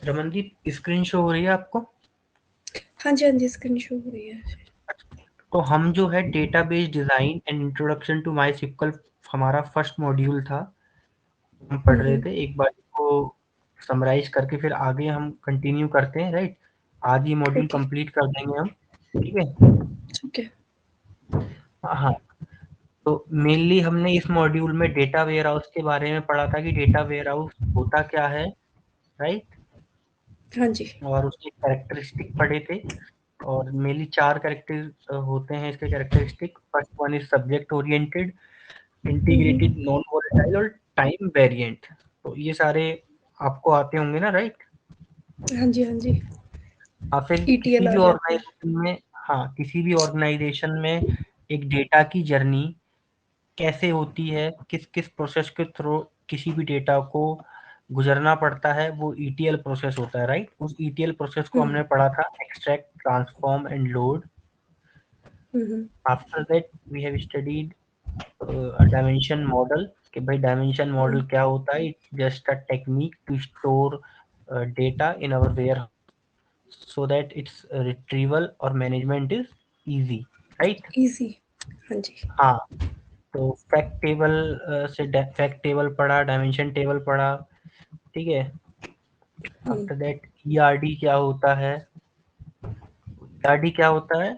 Ramandeep screen show हो रही है आपको? हाँ जी, हाँ जी, स्क्रीन शो हो रही है। तो हम जो है database design and introduction to MySQL, हमारा फर्स्ट मॉड्यूल था, हम पढ़ रहे हम्म। थे। एक बार इसको समराइज करके फिर आगे हम कंटिन्यू करते हैं, राइट? आज ये मॉड्यूल ओके। कंप्लीट कर देंगे हम, ठीक है? ठीक है। हाँ, तो मेनली हमने इस मॉड्यूल में डेटा वेयरहाउस के बारे में पढ़ा था कि डेटा वेयरहाउस होता क्या है, राइट? हाँ जी। और उसके कैरेक्टरिस्टिक पढ़े थे। और मेनली 4 कैरेक्टर होते हैं इसके characteristic. First one is subject oriented, integrated, hmm. Non volatile और टाइम वेरिएंट। तो ये सारे आपको आते होंगे ना, राइट? हाँ जी, हाँ जी। हाँ, फिर ईटीएल किसी आ भी जाता है। ऑर्गेनाइजेशन में, हाँ, किसी भी ऑर्गेनाइजेशन में एक डेटा की जर्नी कैसे होती है, किस किस प्रोसेस के थ्रू किसी भी डेटा को गुजरना पड़ता है, वो ईटीएल प्रोसेस होता है, राइट? उस ईटीएल प्रोसेस को हम्म। हमने पढ़ा था, extract, transform and load. Hmm. After that we have studied dimension model, कि भाई डायमेंशन मॉडल हम्म। क्या होता है। It's just a technique to store data in our ware so that its retrieval or management is easy, right? Easy. हाँ जी। हाँ, तो fact table से फैक्ट टेबल पढ़ा, डायमेंशन टेबल पढ़ा, ठीक है? हम्म। आफ्टर दैट ईआरडी क्या होता है? ईआरडी क्या होता है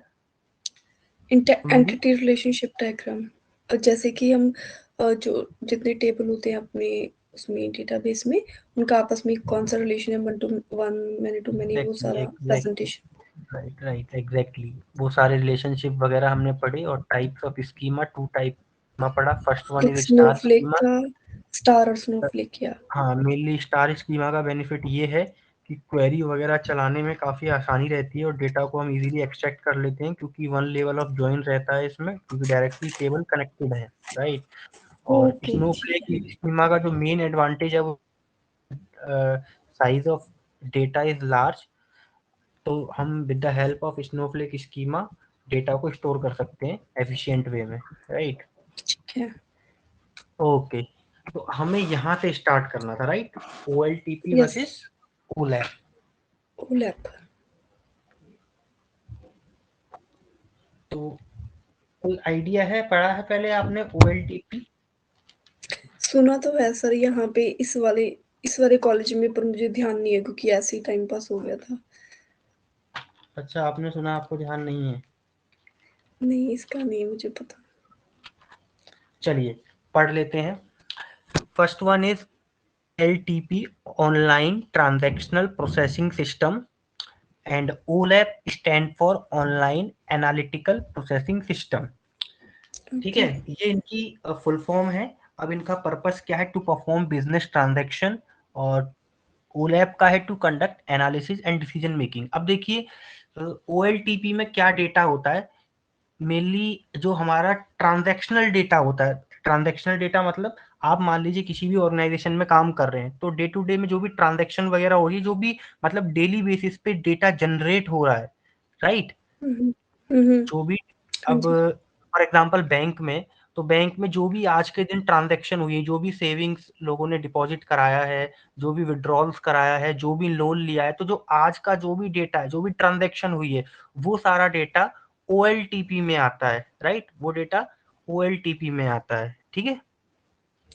रमनदीप? Entity relationship diagram. जैसे कि हम जो जितने टेबल होते हैं अपने उसमें डेटाबेस में, उनका आपस में कौन सा रिलेशन है, one to one, many to many, वो एग्जैक्टली, सारा exactly, presentation. Right, right, exactly. वो सारे रिलेशनशिप वगैरह हमने पढ़े। और टाइप्स ऑफ स्कीमा, 2 टाइप में पढ़ा। फर्स्ट वन एक इज स्टार स्नोफ्लेक स्कीमा। का, स्टार और स्नोफ्लेक किया। हाँ, मेनली स्टार स्कीमा का बेनिफिट ये है कि क्वेरी वगैरह चलाने में काफ़ी आसानी रहती है और डेटा को हम इजीली एक्सट्रैक्ट कर लेते हैं, क्योंकि वन लेवल ऑफ जॉइन रहता है इसमें, क्योंकि डायरेक्टली टेबल कनेक्टेड है, राइट? और ओके, ठीक है। स्नोफ्लेक स्कीमा का जो मेन एडवांटेज है वो size of data is large. तो हम with the help of Snowflake schema data को स्टोर कर सकते हैं एफिशिएंट वे में, राइट? ठीक है। ओके, तो हमें यहाँ से स्टार्ट करना था, right? OLTP yes. Versus OLAP। ओलैप। तो कोई आइडिया है, पढ़ा है पहले आपने OLTP? सुना तो है सर, यहाँ पे इस वाले कॉलेज में, पर मुझे ध्यान नहीं है क्योंकि ऐसे ही टाइम पास हो गया था। अच्छा, आपने सुना, आपको ध्यान नहीं है? नहीं, इसका नहीं है मुझे पता। चलिए पढ़ लेते हैं। First one is LTP, online transactional processing system, and OLAP stand for online analytical processing system. ठीक ओके। है, ये इनकी फुल फॉर्म है। अब इनका पर्पस क्या है? To perform business transaction. और ओलैप का है to conduct analysis and decision making. अब देखिए, OLTP में क्या डेटा होता है? मेनली जो हमारा ट्रांजैक्शनल डेटा होता है। ट्रांजैक्शनल डेटा मतलब, आप मान लीजिए किसी भी ऑर्गेनाइजेशन में काम कर रहे हैं, तो डे टू डे में जो भी ट्रांजैक्शन वगैरह हो रही है, जो भी मतलब डेली बेसिस पे डेटा जनरेट हो रहा है, राइट? हम्म। हम्म। जो भी, हाँ अब जी। फॉर एग्जांपल बैंक में, तो बैंक में जो भी आज के दिन ट्रांजैक्शन हुई है, जो भी सेविंग्स लोगों ने डिपॉजिट कराया है, जो भी विड्रॉल्स कराया है, जो भी लोन लिया है, तो जो आज का जो भी डेटा है, जो भी ट्रांजैक्शन हुई है, वो सारा डेटा OLTP में आता है, राइट? वो डेटा OLTP में आता है, ठीक है?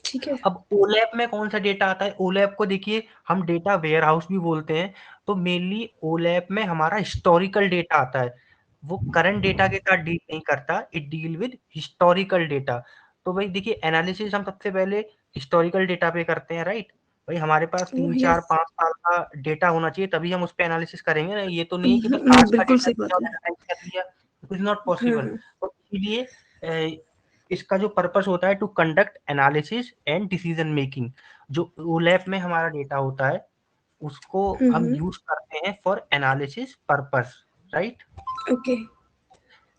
ठीक है। अब ओलैप में कौन सा डेटा आता है? ओलैप को देखिए, हम डेटा वेयर हाउस भी बोलते हैं। तो मेनली ओलैप में हमारा हिस्टोरिकल डेटा आता है। वो करंट डेटा के साथ डील नहीं करता, it deal with historical data. तो भाई देखिए, एनालिसिस हम सबसे पहले हिस्टोरिकल डेटा पे करते हैं, राइट? भाई हमारे पास ओह 3 4 यस। 5 साल का डेटा होना चाहिए, तभी हम उस पे एनालिसिस करेंगे ना। ये तो नहीं है कि बस आज का बिल्कुल डेटा सही दिया बात और है। एनालाइज कर लिया। इट इज नॉट हाँ पॉसिबल। हाँ। तो इसीलिए इसका जो पर्पस होता है, to conduct analysis and decision making. जो ओलैप में हमारा डेटा होता है, उसको हम हम्म। यूज करते हैं for analysis purpose, right? Okay.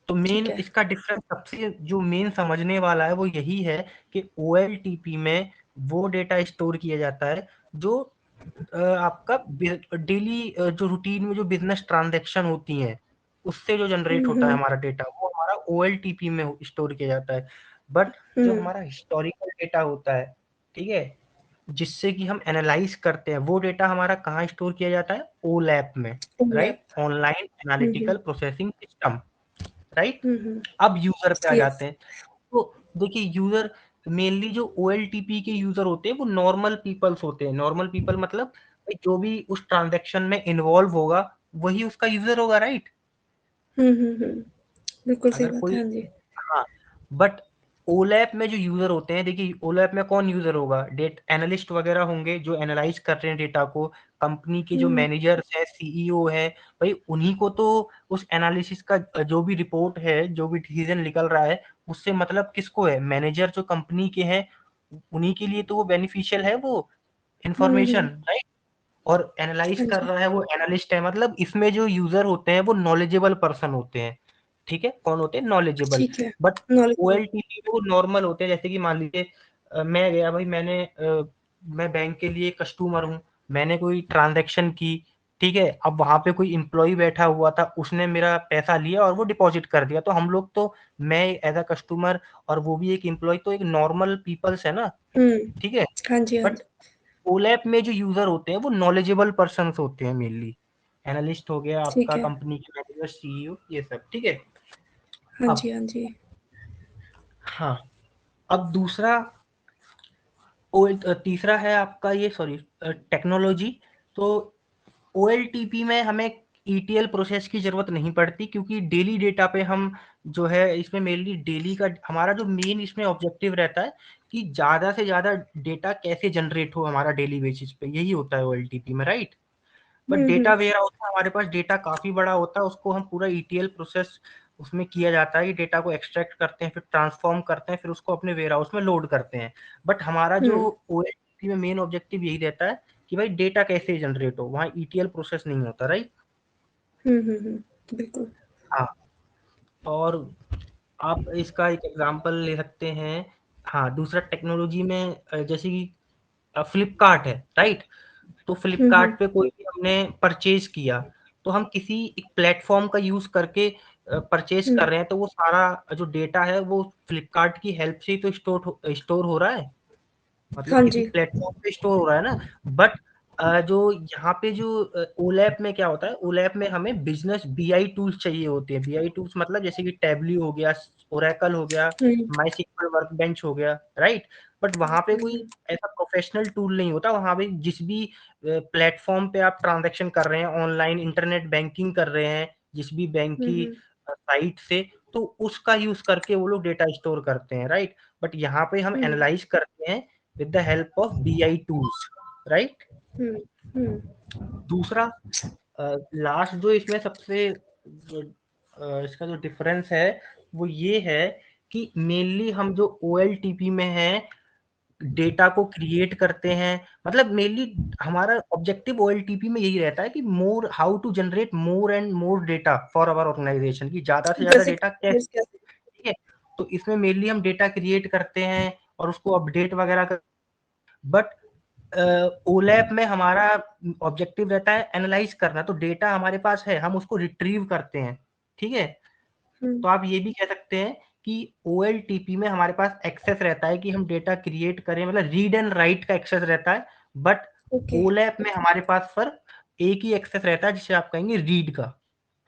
तो मेन ठीक है। इसका डिफरेंस, सबसे जो मेन समझने वाला है वो यही है कि OLTP में वो डेटा स्टोर किया जाता है जो आपका डेली जो रूटीन में जो बिजनेस ट्रांजैक्शन होती हैं, उससे जो जनरेट होता है हम्म। हमारा डेटा, वो हमारा OLTP में स्टोर किया जाता है। बट जो हम्म। हमारा हिस्टोरिकल डेटा होता है, ठीक है, जिससे कि हम एनालाइज करते हैं, वो डेटा हमारा कहाँ स्टोर किया जाता है? ओलैप में, राइट? ओलैप। ऑनलाइन हम्म एनालिटिकल प्रोसेसिंग सिस्टम, राइट? हम्म अब यूजर पे आ यस। जाते हैं। तो देखिए, यूजर मेनली जो OLTP के यूजर होते हैं वो नॉर्मल पीपल्स होते हैं। नॉर्मल पीपल मतलब जो भी उस ट्रांजैक्शन में इन्वॉल्व होगा वही उसका यूजर होगा, राइट? बिल्कुल सही अगर बात है, कोई, हाँ जी। हाँ, बट ओलैप में जो यूजर होते हैं, देखिए ओलैप में कौन यूजर होगा? डेट एनालिस्ट वगैरह होंगे जो एनालाइज कर रहे हैं डेटा को। कंपनी के जो हम्म मैनेजर्स है, सीईओ है, भाई उन्हीं को तो उस एनालिसिस का जो भी रिपोर्ट है, जो भी डिसीजन निकल रहा है, उससे मतलब किसको है? मैनेजर जो कंपनी के हैं, उन्हीं के लिए तो वो बेनिफिशियल है वो इंफॉर्मेशन, हम्म राइट? और एनालाइज हाँ कर जी। रहा है वो एनालिस्ट है। मतलब इसमें जो यूजर होते हैं वो नॉलेजेबल पर्सन होते हैं। ठीक है, कौन होते हैं? नॉलेजेबल। ठीक है। But knowledgeable. OLTP वो नॉर्मल होते हैं। जैसे कि मान लीजिए मैं गया भाई, मैं बैंक के लिए कस्टमर हूँ, मैंने कोई ट्रांजैक्शन की, ठीक है? अब वहां पे कोई इम्प्लॉय बैठा हुआ था, उसने मेरा पैसा लिया और वो डिपॉजिट कर दिया, तो हम लोग तो, मैं एज अ कस्टमर और वो भी एक इम्प्लॉय, तो एक नॉर्मल पीपल्स है ना, हम्म ठीक है? हाँ जी हाँ बट जी। ओलैप में जो यूजर होते हैं वो नॉलेजेबल पर्सन होते हैं मेनली। एनालिस्ट हो गया ठीक आपका, है। कंपनी के मैनेजर, सीईओ, ये सब, ठीक है? हाँ अब, जी हाँ जी। हाँ, अब दूसरा तीसरा है आपका ये, सॉरी, टेक्नोलॉजी। तो OLTP में हमें ETL प्रोसेस की जरूरत नहीं पड़ती, क्योंकि डेली डेटा पे हम जो है, इसमें मेनली डेली का हमारा जो मेन इसमें ऑब्जेक्टिव रहता है कि ज्यादा से ज्यादा डेटा कैसे जनरेट हो हमारा डेली बेसिस पे, यही होता है OLTP में, right? But data hmm warehouse में हमारे पास डेटा काफी बड़ा होता है, उसको हम पूरा ETL प्रोसेस उसमें किया जाता है। ये डेटा को एक्सट्रैक्ट करते हैं, फिर ट्रांसफॉर्म करते हैं, फिर उसको अपने वेयर हाउस में लोड करते हैं। बट हमारा जो हम्म OLTP में मेन ऑब्जेक्टिव यही रहता है कि भाई डेटा कैसे जनरेट हो, वहाँ ETL प्रोसेस नहीं होता, राइट? बिल्कुल। हाँ, और आप इसका एक एग्जांपल ले सकते हैं। हाँ, दूसरा टेक्नोलॉजी में जैसे कि फ्लिपकार्ट है, राइट? तो फ्लिपकार्ट हम्म पे कोई भी हमने परचेज किया, तो हम किसी एक प्लेटफॉर्म का यूज करके परचेज कर हम्म रहे हैं, तो वो सारा जो डेटा है वो फ्लिपकार्ट की हेल्प से ही तो स्टोर हो रहा है, मतलब हाँ किसी जी। प्लेटफॉर्म पे स्टोर हो रहा है ना। बट जो यहाँ पे जो ओलैप में क्या होता है, ओलैप में हमें बिजनेस BI टूल्स चाहिए होते हैं। BI टूल्स मतलब जैसे कि टैबल्यू हो गया, ओरेकल हो गया, हम्म माईसीक्वल वर्कबेंच हो गया, राइट? बट वहां पे कोई हम्म ऐसा प्रोफेशनल टूल नहीं होता। वहां पे जिस भी प्लेटफॉर्म पे आप ट्रांजेक्शन कर रहे हैं, ऑनलाइन इंटरनेट बैंकिंग कर रहे हैं जिस भी बैंक की हम्म साइट से, तो उसका यूज करके वो लोग डेटा स्टोर करते हैं, राइट? बट यहाँ पे हम हम्म एनालाइज करते हैं with the help of BI tools, right? हम्म हम्म दूसरा, लास्ट जो इसमें सबसे इसका जो डिफरेंस है वो ये है कि मेनली हम जो OLTP में है डेटा को क्रिएट करते हैं। मतलब मेनली हमारा ऑब्जेक्टिव OLTP में यही रहता है कि more how to generate more and more data for our organisation, की ज्यादा से ज्यादा जैसे डेटा कैसे, customers कैसे। ठीक है? तो इसमें मेनली हम डेटा क्रिएट करते हैं और उसको अपडेट वगैरह कर। बट ओलैप में हमारा ऑब्जेक्टिव रहता है एनालाइज करना, तो डेटा हमारे पास है, हम उसको रिट्रीव करते हैं, ठीक है? हम्म तो आप ये भी कह सकते हैं कि OLTP में हमारे पास एक्सेस रहता है कि हम डेटा क्रिएट करें, मतलब रीड एंड राइट का एक्सेस रहता है। But okay. ओलैप में हमारे पास सिर्फ एक ही एक्सेस रहता है जिसे आप कहेंगे रीड का।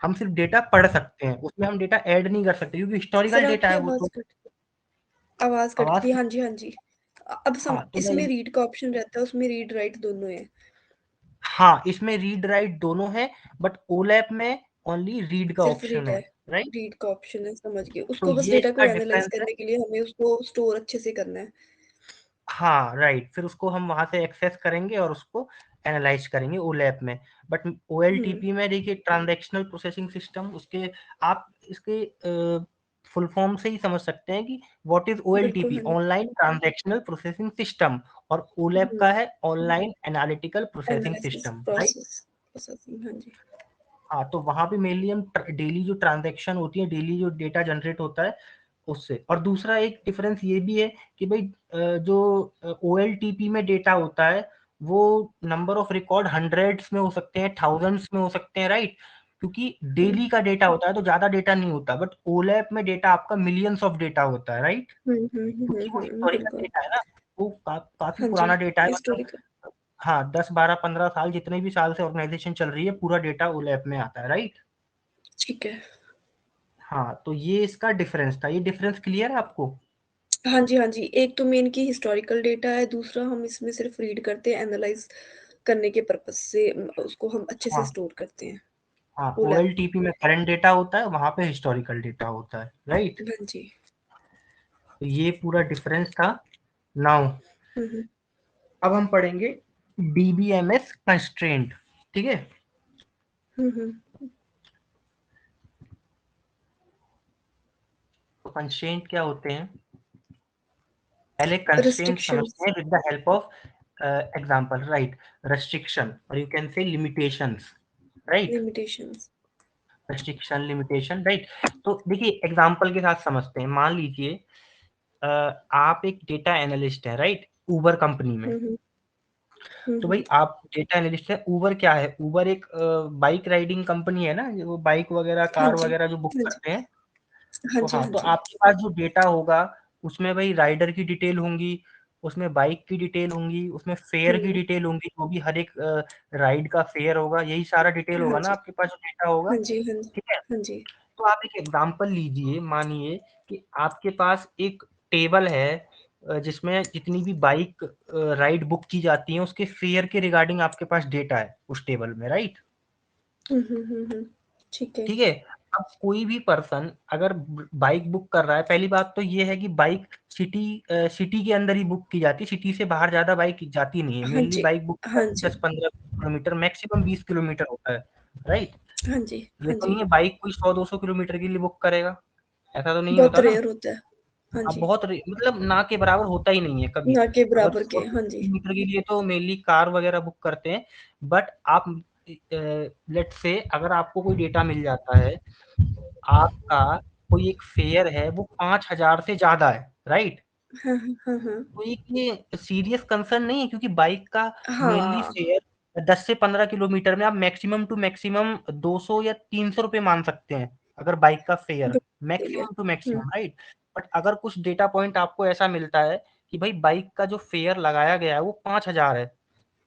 हम सिर्फ डेटा पढ़ सकते हैं, उसमें हम डेटा ऐड नहीं कर सकते क्योंकि सर हिस्टोरिकल डेटा आपकी है वो आवाज तो। कट आवाज कटती आवाज, थी, हाँ जी हाँ जी। हाँ, तो मैं, इसमें रीड का ऑप्शन रहता है, उसमें रीड राइट दोनों है। हाँ, इसमें रीड राइट दोनों है, बट ओलैप में ओनली रीड का सिर्फ ऑप्शन रीड है। है, राइट? रीड का ऑप्शन है, समझ गए, तो उसको बस ये डेटा को इसका एनालाइज डिफरेंस है। करने के लिए हमें उसको स्टोर अच्छे से करना है। हाँ, राइट, फिर उसको हम वहां से एक्सेस करेंगे और उसको एनालाइज करेंगे ओलैप में। बट हम्म OLTP में देखिए ट्रांजैक्शनल प्रोसेसिंग सिस्टम, उसके आप इसके फुल फॉर्म से ही समझ सकते हैं कि व्हाट इज बिल्कुल OLTP, हाँ जी। ऑनलाइन ट्रांजैक्शनल प्रोसेसिंग सिस्टम, और ओलैप हम्म का है online analytical processing analysis system, right? Process processing हाँ जी। हाँ, तो वहां पे मेनली हम डेली जो ट्रांजैक्शन होती है, डेली जो डेटा जनरेट होता है उससे। और दूसरा एक डिफरेंस ये भी है कि भाई जो OLTP में डेटा होता है वो नंबर ऑफ रिकॉर्ड हंड्रेड्स में हो सकते हैं, थाउजेंड्स में हो सकते हैं, राइट? क्योंकि हम्म डेली का डेटा होता है तो ज्यादा डेटा नहीं होता। बट ओलैप में डेटा आपका मिलियंस ऑफ डेटा होता है, राइट? क्योंकि वो हिस्टोरिकल बिल्कुल। डेटा है ना, वो काफी हाँ जी, पुराना डेटा है, मतलब हिस्टोरिकल। हाँ 10, 12, 15 साल जितने भी साल से ऑर्गेनाइजेशन चल रही है पूरा डेटा ओलैप में आता है, राइट। ठीक है। हाँ तो ये इसका डिफरेंस था, ये डिफरेंस क्लियर है आपको? हाँ जी, हाँ जी। एक तो मेन की हिस्टोरिकल डेटा है, दूसरा हम इसमें सिर्फ़ रीड करते हैं, एनालाइज़ करने के पर्पज़ से उसको हम अच्छे से हाँ स्टोर करते हैं, हाँ, ओलैप में। ओएलटीपी में करंट डेटा होता है, वहां पे हिस्टोरिकल डेटा होता है, राइट। हाँ जी। तो ये पूरा डिफरेंस था। नाउ हुँ, हुँ। अब हम पढ़ेंगे डीबीएमएस कंस्ट्रेंट, ठीक है। हुँ, हुँ। तो कंस्ट्रेंट क्या होते हैं, पहले कंस्ट्रेंट रिस्ट्रिक्शंस, समझते हैं with the help of example, right. Restriction और you can say limitations, right. Limitations. Restriction, limitation, right. तो देखिए एग्जांपल के साथ समझते हैं। मान लीजिए आप एक डेटा एनालिस्ट हैं, राइट, उबर कंपनी में। हुँ, हुँ। हुँ, तो हुँ। भाई आप डेटा एनालिस्ट है, उबर क्या है, उबर एक बाइक राइडिंग कंपनी है ना, वो बाइक वगैरह हाँ कार जी। वगैरह जो बुक हाँ जी। करते हैं। हाँ तो जी, हाँ, हाँ तो जी। आपके पास जो डेटा होगा उसमें भाई राइडर की डिटेल होंगी, उसमें बाइक की डिटेल होंगी, उसमें फेयर की हुँ। डिटेल होंगी, जो भी हर एक राइड का फेयर होगा, यही सारा डिटेल हाँ होगा ना जी। आपके पास जो डेटा होगा, हाँ जी, हाँ जी। ठीक है। हाँ जी। तो आप एक एग्जांपल लीजिए, मानिए कि आपके पास एक टेबल है जिसमें जितनी भी बाइक राइड बुक की जाती है उसके फेयर के रिगार्डिंग आपके पास डेटा है उस टेबल में, राइट। हुँ, हुँ, हुँ, हुँ। ठीक है। ठीक है। अब कोई भी पर्सन अगर बाइक बुक कर रहा है, पहली बात तो ये है कि बाइक सिटी के अंदर ही बुक की जाती है, सिटी से बाहर ज्यादा बाइक जाती नहीं है, हाँ मेनली जी। बाइक बुक की हाँ जाती है जी। 10, 15 किलोमीटर, मैक्सिमम 20 किलोमीटर होता है, राइट। हाँ जी। ये हाँ तो जी। नहीं है बाइक कोई 100, 200 किलोमीटर के लिए बुक करेगा, ऐसा तो नहीं बहुत होता ना। रेयर होता है। हाँ अब जी। बहुत मतलब ना के बराबर होता ही नहीं है कभी। ना के अगर बराबर के, 100 हाँ जी। किलोमीटर के लिए तो मेनली कार वगैरह बुक करते हैं। बट आप लेट्स से अगर आपको कोई डेटा मिल जाता है, आपका कोई एक फेयर है वो 5,000 से ज्यादा है, राइट। हाँ, हाँ, हाँ, हाँ। तो एक ये सीरियस कंसर्न नहीं है, क्योंकि बाइक का मेनली हाँ, फेयर 10 से 15 किलोमीटर में आप मैक्सिमम टू मैक्सिमम 200 या 300 रुपए मान सकते हैं, अगर बाइक का फेयर बिल्कुल सही है। मैक्सिमम टू हुँ, मैक्सिमम, राइट। बट अगर कुछ डेटा पॉइंट आपको ऐसा मिलता है कि भाई बाइक का जो फेयर लगाया गया है वो 5,000 है,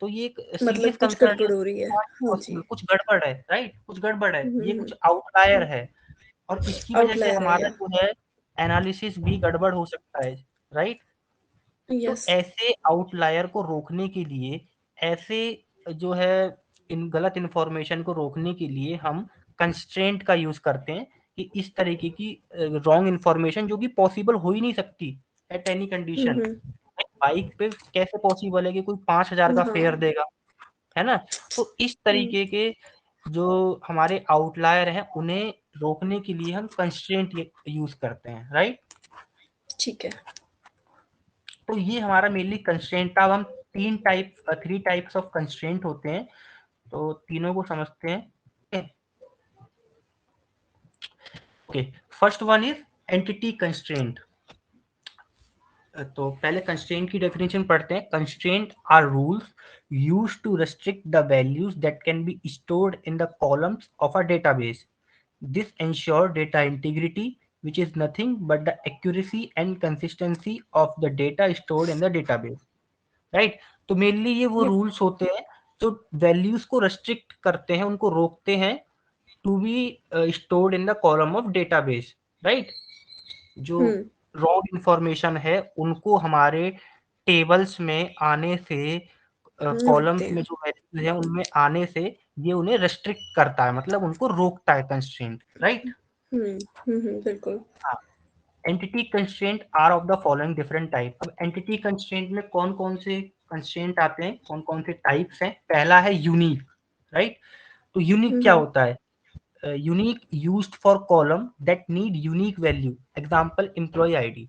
तो ये एक सीरियस मतलब कुछ कंसर्न गड़बड़ है, हो रही है। हाँ जी। पॉसिबल कुछ गड़बड़ है, राइट, कुछ गड़बड़ है, हुँ, हुँ, ये हुँ, कुछ आउटलायर हुँ। है। और इसकी वजह से आउटलायर है हमारा या जो है एनालिसिस भी गड़बड़ हो सकता है, राइट। तो यस। ऐसे आउटलायर को रोकने के लिए, ऐसे जो है इन गलत इन्फॉर्मेशन को रोकने के लिए हम कंस्ट्रेंट का यूज करते हैं कि इस तरीके की रॉन्ग इन्फॉर्मेशन जो कि पॉसिबल हो ही नहीं सकती at any hmm, condition. Hmm. Bike पे कैसे पॉसिबल है कि कोई 5,000 का फेयर हाँ। देगा, है ना। तो इस हुँ, तरीके के जो हमारे आउटलायर हैं उन्हें रोकने के लिए हम कंस्ट्रेंट यूज करते हैं, राइट। ठीक है। तो ये हमारा मेनली कंस्ट्रेंट था। अब हम थ्री टाइप्स ऑफ कंस्ट्रेंट होते हैं, तो तीनों को समझते हैं। Okay, first one is entity constraint. तो पहले कंस्ट्रेंट की डेफिनेशन पढ़ते हैं। Constraint are rules used to restrict the values that can be stored in the columns of a database. This ensure data integrity, which is nothing but the accuracy and consistency of the data stored in the database. Right. तो mainly ये वो yup. Rules होते हैं जो values को restrict करते हैं, उनको रोकते हैं to be stored in the column of database, right. जो हुँ, रॉन्ग इंफॉर्मेशन है उनको हमारे टेबल्स में आने से, रोकते कॉलम्स में हैं। जो वैल्यूज है उनमें आने से ये उन्हें रेस्ट्रिक्ट करता है, मतलब उनको रोकता है कंस्ट्रेंट, राइट। हुँ, हुँ, हुँ, बिल्कुल। हाँ, entity constraint are of the following different type. अब एंटिटी कंस्ट्रेंट में कौन कौन से कंस्ट्रेंट आते हैं, कौन कौन से टाइप्स हैं। पहला है यूनिक, राइट। तो यूनिक हुँ, क्या हुँ। होता है, unique used for column that need unique value, example employee ID.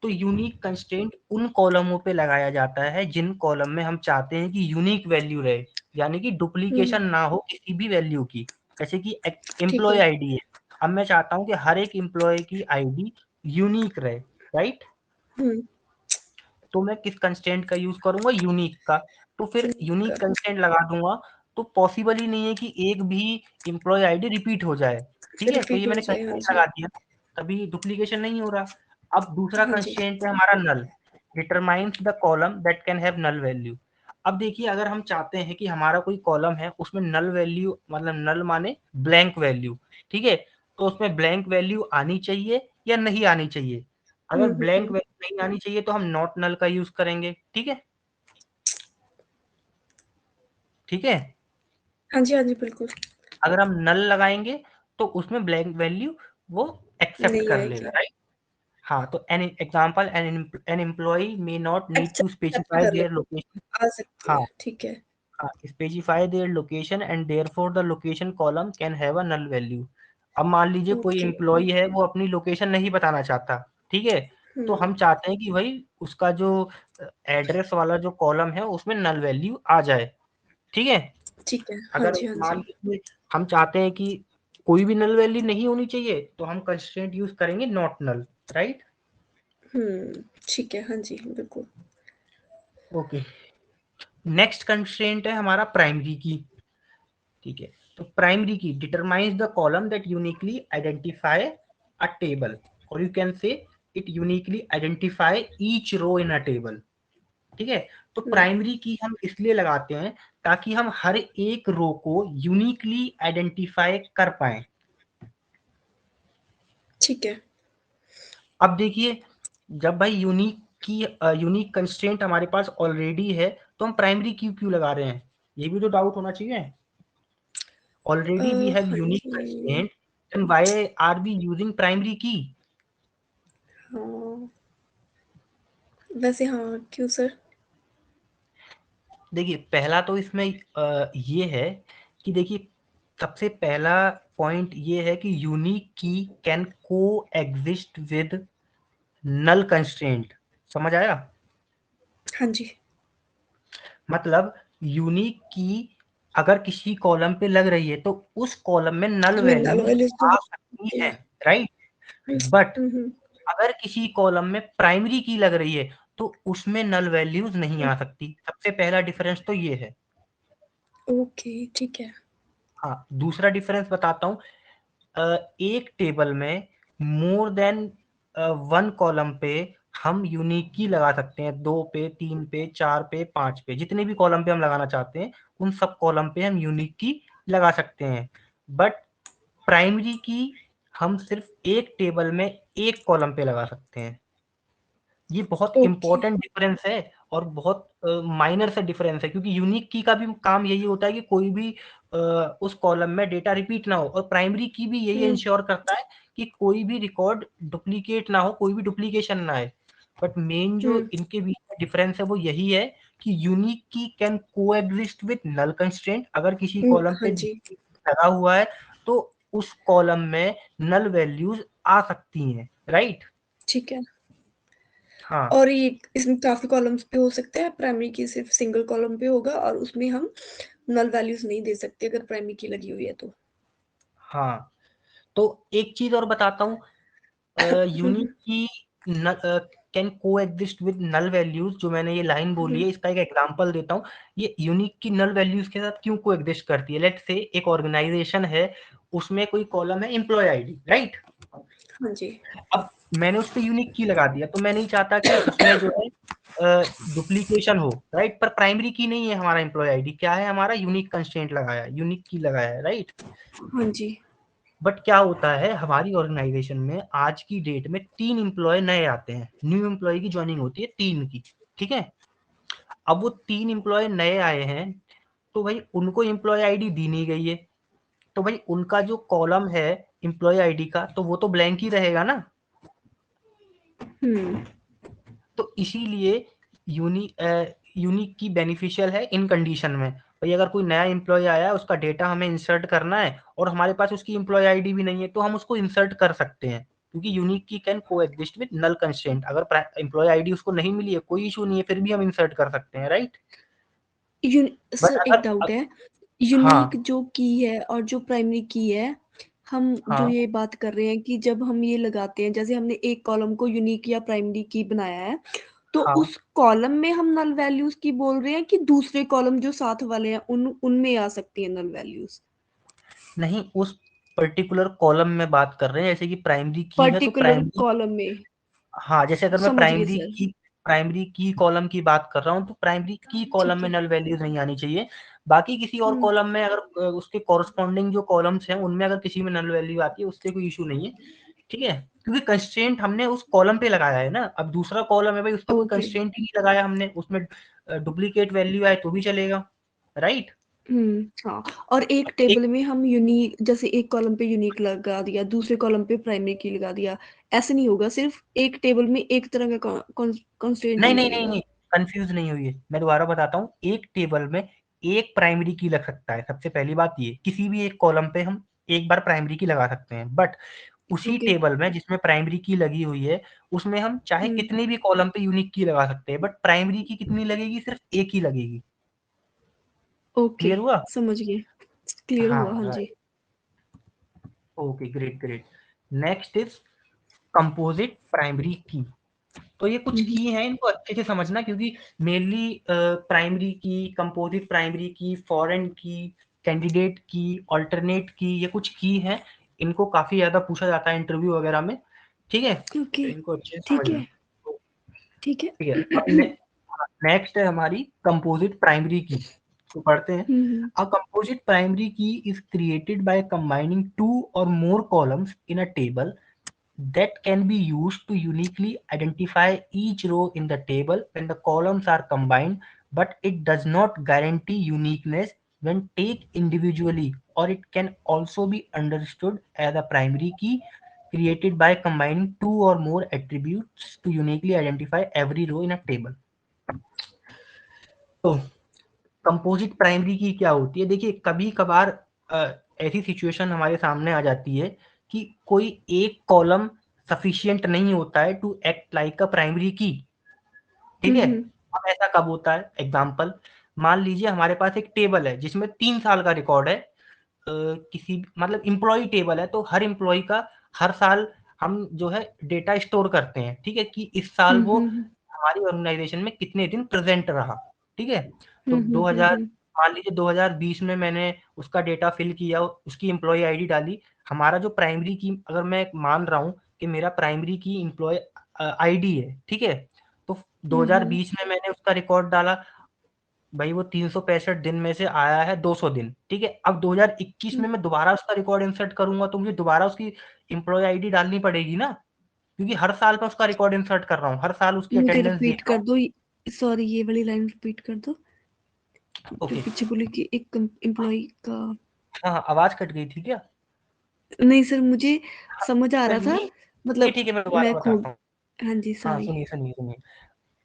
तो यूनिक कंस्ट्रेंट उन कॉलमों पे लगाया जाता है जिन कॉलम में हम चाहते हैं कि यूनिक वैल्यू रहे, यानी कि हुँ, डुप्लीकेशन ना हो किसी भी वैल्यू की। जैसे कि ठीक एम्प्लॉय है। आईडी है, अब मैं चाहता हूं कि हर एक एम्प्लॉय की आईडी यूनिक रहे, राइट। हुँ, तो मैं किस कंस्ट्रेंट का यूज करूंगा, यूनिक का। तो फिर यूनिक का। यूनिक कंस्ट्रेंट लगा दूंगा, तो पॉसिबल ही नहीं है कि एक भी एम्प्लॉय आईडी रिपीट हो जाए, ठीक है। तो ये रिपीट हो मैंने जाए, हाँ कंस्ट्रेंट जी। लगा दिया, तभी डुप्लीकेशन नहीं हो रहा। अब दूसरा हाँ जी। कंस्ट्रेंट है हमारा नल। determines the column that can have null value। अब देखिए अगर हम चाहते हैं कि हमारा कोई कॉलम है उसमें नल वैल्यू, मतलब नल माने ब्लैंक वैल्यू, ठीक है, तो उसमें ब्लैंक वैल्यू आनी चाहिए या नहीं आनी चाहिए। अगर ब्लैंक वैल्यू नहीं आनी चाहिए तो हम नॉट नल का यूज करेंगे, ठीक है, ठीक है। हाँ जी, हाँ जी, बिल्कुल। अगर हम नल लगाएंगे तो उसमें ब्लैंक वैल्यू वो एक्सेप्ट नहीं कर आएगी। लेगा, राइट। हाँ, तो an example, an employee may not need to accept specify कर देयर लेगा, लोकेशन। आ सकती हाँ, है, ठीक है। हाँ, specify their location and therefore the location column can have a null value. अब मान लीजिए कोई ओके। एम्प्लॉय है वो अपनी लोकेशन नहीं बताना चाहता, ठीक है, तो हुँ, हम चाहते हैं कि भाई उसका जो एड्रेस वाला जो कॉलम है उसमें नल वैल्यू आ जाए, ठीक है। ठीक है। हाँ अगर जी, हाँ मान जी। लीजिए हम चाहते हैं कि कोई भी नल वैल्यू नहीं होनी चाहिए तो हम कंस्ट्रेंट यूज करेंगे नॉट नल, राइट। ठीक है, हाँ जी, बिल्कुल। ओके, नेक्स्ट कंस्ट्रेंट है हमारा प्राइमरी की, ठीक है। तो primary key determines the column that uniquely identify a table, और you can say it uniquely identify each row in a table, ठीक है। तो हुँ, प्राइमरी की हम इसलिए लगाते हैं ताकि हम हर एक रो को यूनिकली आइडेंटिफाई कर पाए। ठीक है। अब देखिए जब भाई यूनिक कंस्ट्रेंट हमारे पास ऑलरेडी है तो हम प्राइमरी की क्यों लगा रहे हैं, ये भी तो डाउट होना चाहिए। ऑलरेडी वी हैव हाँ यूनिक जी। Constraint, then why are we using primary key. हाँ, वैसे हाँ, क्यों सर? देखिए पहला तो इसमें ये है कि देखिए सबसे पहला पॉइंट ये है कि यूनिक की कैन को एग्जिस्ट विद नल कंस्ट्रेंट, समझ आया। हाँ जी। मतलब यूनिक की अगर किसी कॉलम पे लग रही है तो उस कॉलम में नल उसमें नल वैल्यूज वैल्यूज़ तो आ सकती होती हैं, है। राइट। बट हुँ, हुँ। अगर किसी कॉलम में प्राइमरी की लग रही है तो उसमें नल वैल्यूज नहीं आ सकती। सबसे पहला डिफरेंस तो ये है। ओके, ठीक है। हाँ, दूसरा डिफरेंस बताता हूँ। एक टेबल में मोर देन वन कॉलम पे हम यूनिक की लगा सकते हैं, 2 पे, 3 पे, 4 पे, 5 पे, जितने भी कॉलम पे हम लगाना चाहते हैं उन सब कॉलम पे हम यूनिक की लगा सकते हैं। बट प्राइमरी की हम सिर्फ एक टेबल में एक कॉलम पे लगा सकते हैं। ये बहुत ओके। इंपॉर्टेंट डिफरेंस है और बहुत माइनर सा डिफरेंस है, क्योंकि यूनिक की का भी काम यही होता है कि कोई भी उस कॉलम में डेटा रिपीट ना हो, और प्राइमरी की भी यही हुँ, इंश्योर करता है कि कोई भी रिकॉर्ड डुप्लीकेट ना हो, कोई भी डुप्लीकेशन ना आए। बट मेन जो हुँ। इनके बीच में डिफरेंस है वो यही है कि यूनिक की कैन को एग्जिस्ट विद नल कंस्ट्रेंट। अगर किसी कॉलम हाँ पे जी, लगा हुआ है तो उस कॉलम में नल वैल्यूज आ सकती हैं, राइट। ठीक है। हाँ, और ये इसमें काफ़ी कॉलम्स पे हो सकता है, प्राइमरी की सिर्फ़ सिंगल कॉलम पे होगा और उसमें हम नल वैल्यूज़ नहीं दे सकते अगर प्राइमरी की लगी हुई है तो। हाँ, तो एक चीज और बताता हूँ। हुँ, यूनिक हुँ, की कैन को एग्जिस्ट विद नल वैल्यूज, जो मैंने ये लाइन बोली हुँ, है इसका एक एग्जांपल देता हूँ। ये यूनिक की नल वैल्यूज के साथ क्यों को एग्जिस्ट करती है। लेट्स से एक ऑर्गेनाइजेशन है, उसमें कोई कॉलम है एम्प्लॉय आईडी, राइट। हाँ जी। अब मैंने उस पर यूनिक की लगा दिया तो मैं नहीं चाहता कि उसमें जो है डुप्लीकेशन हो, राइट। पर प्राइमरी की नहीं है हमारा एम्प्लॉय आईडी, क्या है हमारा यूनिक कंस्ट्रेंट लगाया, यूनिक की लगाया है, राइट। हाँ जी। बट क्या होता है हमारी ऑर्गेनाइजेशन में आज की डेट में 3 एम्प्लॉय नए आते हैं, न्यू एम्प्लॉय की ज्वाइनिंग होती है 3 की, ठीक है। अब वो 3 एम्प्लॉय नए आए हैं तो भाई उनको एम्प्लॉय आईडी दी नहीं गई है, तो भाई उनका जो कॉलम है एम्प्लॉय आईडी का तो वो तो ब्लैंक ही रहेगा ना। हुँ, तो इसीलिए यूनिक की बेनिफिशियल है इन कंडीशन में। भाई अगर कोई नया एम्प्लॉय आया है उसका डेटा हमें इंसर्ट करना है और हमारे पास उसकी एम्प्लॉय आईडी भी नहीं है तो हम उसको इंसर्ट कर सकते हैं, क्योंकि यूनिक की कैन को एग्जिस्ट विद नल कंस्ट्रेंट। अगर एम्प्लॉय आईडी उसको नहीं मिली है कोई इशू नहीं है, फिर भी हम इंसर्ट कर सकते हैं, राइट। बट सर एक अगर डाउट है, हाँ, यूनिक जो की है और जो प्राइमरी की है, हम जो हाँ, ये बात कर रहे हैं कि जब हम ये लगाते हैं, जैसे हमने एक कॉलम को यूनिक या प्राइमरी की बनाया है, तो हाँ, उस कॉलम में हम नल वैल्यूज़ की बोल रहे हैं कि दूसरे कॉलम जो साथ वाले हैं उनमें आ सकती है नल वैल्यूज़? नहीं, उस पर्टिकुलर कॉलम में बात कर रहे हैं, जैसे कि प्राइमरी की है तो पर्टिकुलर प्राइमरी, कॉलम में, हाँ, जैसे अगर मैं समझ गए प्राइमरी सर। की प्राइमरी की कॉलम की बात कर रहा हूँ, तो प्राइमरी की कॉलम में नल वैल्यूज नहीं आनी चाहिए। बाकी किसी और कॉलम में अगर उसके कॉरस्पॉन्डिंग जो कॉलम्स हैं उनमें अगर किसी में नल वैल्यू आती है उससे कोई इशू नहीं है, ठीक है, क्योंकि कंस्ट्रेंट हमने उस कॉलम पे लगाया है ना। अब दूसरा कॉलम है भाई, उस पर कोई कंस्ट्रेंट ही नहीं लगाया हमने, उसमें डुप्लीकेट वैल्यू आए तो भी चलेगा, राइट। हाँ, और एक टेबल में हम यूनिक, जैसे एक कॉलम पे यूनिक लगा दिया, दूसरे कॉलम पे प्राइमरी की लगा दिया, ऐसे नहीं होगा। सिर्फ एक टेबल में एक तरह का कंस्ट्रेंट नहीं ही नहीं नहीं चलेगा। नहीं, कंफ्यूज नहीं हुई है, मैं दोबारा बताता हूँ। एक टेबल में एक प्राइमरी की लग सकता है, सबसे पहली बात ये, किसी भी एक कॉलम पे हम एक बार प्राइमरी की लगा सकते हैं, बट उसी ओके। टेबल में जिसमें प्राइमरी की लगी हुई है उसमें हम चाहे कितनी भी कॉलम पे यूनिक की लगा सकते हैं, बट प्राइमरी की कितनी लगेगी, सिर्फ एक ही लगेगी। ओके, क्लियर हुआ? समझ गए, क्लियर हाँ हुआ, हाँ जी। Right. Okay, great great. Next is composite primary key. तो ये कुछ की हैं, इनको अच्छे से समझना, क्योंकि मेनली प्राइमरी की, कंपोजिट प्राइमरी की, फॉरेन की, कैंडिडेट की, अल्टरनेट की, ये कुछ की हैं, इनको काफी ज्यादा पूछा जाता है इंटरव्यू वगैरह में, ठीक है, ओके, तो इनको अच्छे से ठीक समझना। है, ठीक है। ठीक है, अब नेक्स्ट है हमारी कंपोजिट प्राइमरी की, तो पढ़ते हैं। A composite primary key is created by combining two or more columns in a table that can be used to uniquely identify each row in the table when the columns are combined, but it does not guarantee uniqueness when taken individually, or it can also be understood as a primary key created by combining two or more attributes to uniquely identify every row in a table. तो composite primary की क्या होती है, देखिए कभी कभार ऐसी situation हमारे सामने आ जाती है कि कोई एक कॉलम सफिशिएंट नहीं होता है to act like a primary key, ठीक है। अब ऐसा कब होता है, एग्जांपल, मान लीजिए हमारे पास एक टेबल है जिसमें 3 साल का रिकॉर्ड है, किसी मतलब इम्प्लॉय टेबल है, तो हर इम्प्लॉय का हर साल हम जो है डेटा स्टोर करते हैं, ठीक है, कि इस साल वो हमारी ऑर्गेनाइजेशन में कितने दिन प्रेजेंट रहा, ठीक है। तो 2000, मान लीजिए 2020 में मैंने उसका डेटा फिल किया, उसकी एम्प्लॉय आईडी डाली, हमारा जो प्राइमरी की, अगर मैं मान रहा हूँ कि मेरा प्राइमरी की एम्प्लॉय आईडी है, ठीक है, तो 2020 में मैंने उसका रिकॉर्ड डाला, भाई वो 365 दिन में से आया है 200 दिन, ठीक है। अब 2021 में मैं दोबारा उसका रिकॉर्ड इंसर्ट करूंगा तो मुझे दोबारा उसकी एम्प्लॉय आईडी डालनी पड़ेगी ना, क्योंकि हर साल मैं उसका रिकॉर्ड इंसर्ट कर रहा हूँ, हर साल उसकी मुझे अटेंडेंस रिपीट देख रहा कर हूँ। दो, सॉरी, ये वाली लाइन रिपीट कर दो जो ओके। पीछे बोली कि एक एम्प्लॉय का। हाँ, आवाज कट गई थी क्या? नहीं सर, मुझे समझ आ रहा था, नहीं, ये मतलब ठीक है, मैं दोबारा मैं खो। बताता हूँ। हाँ जी, हाँ, सॉरी। सुनिए सुनिए सुनिए,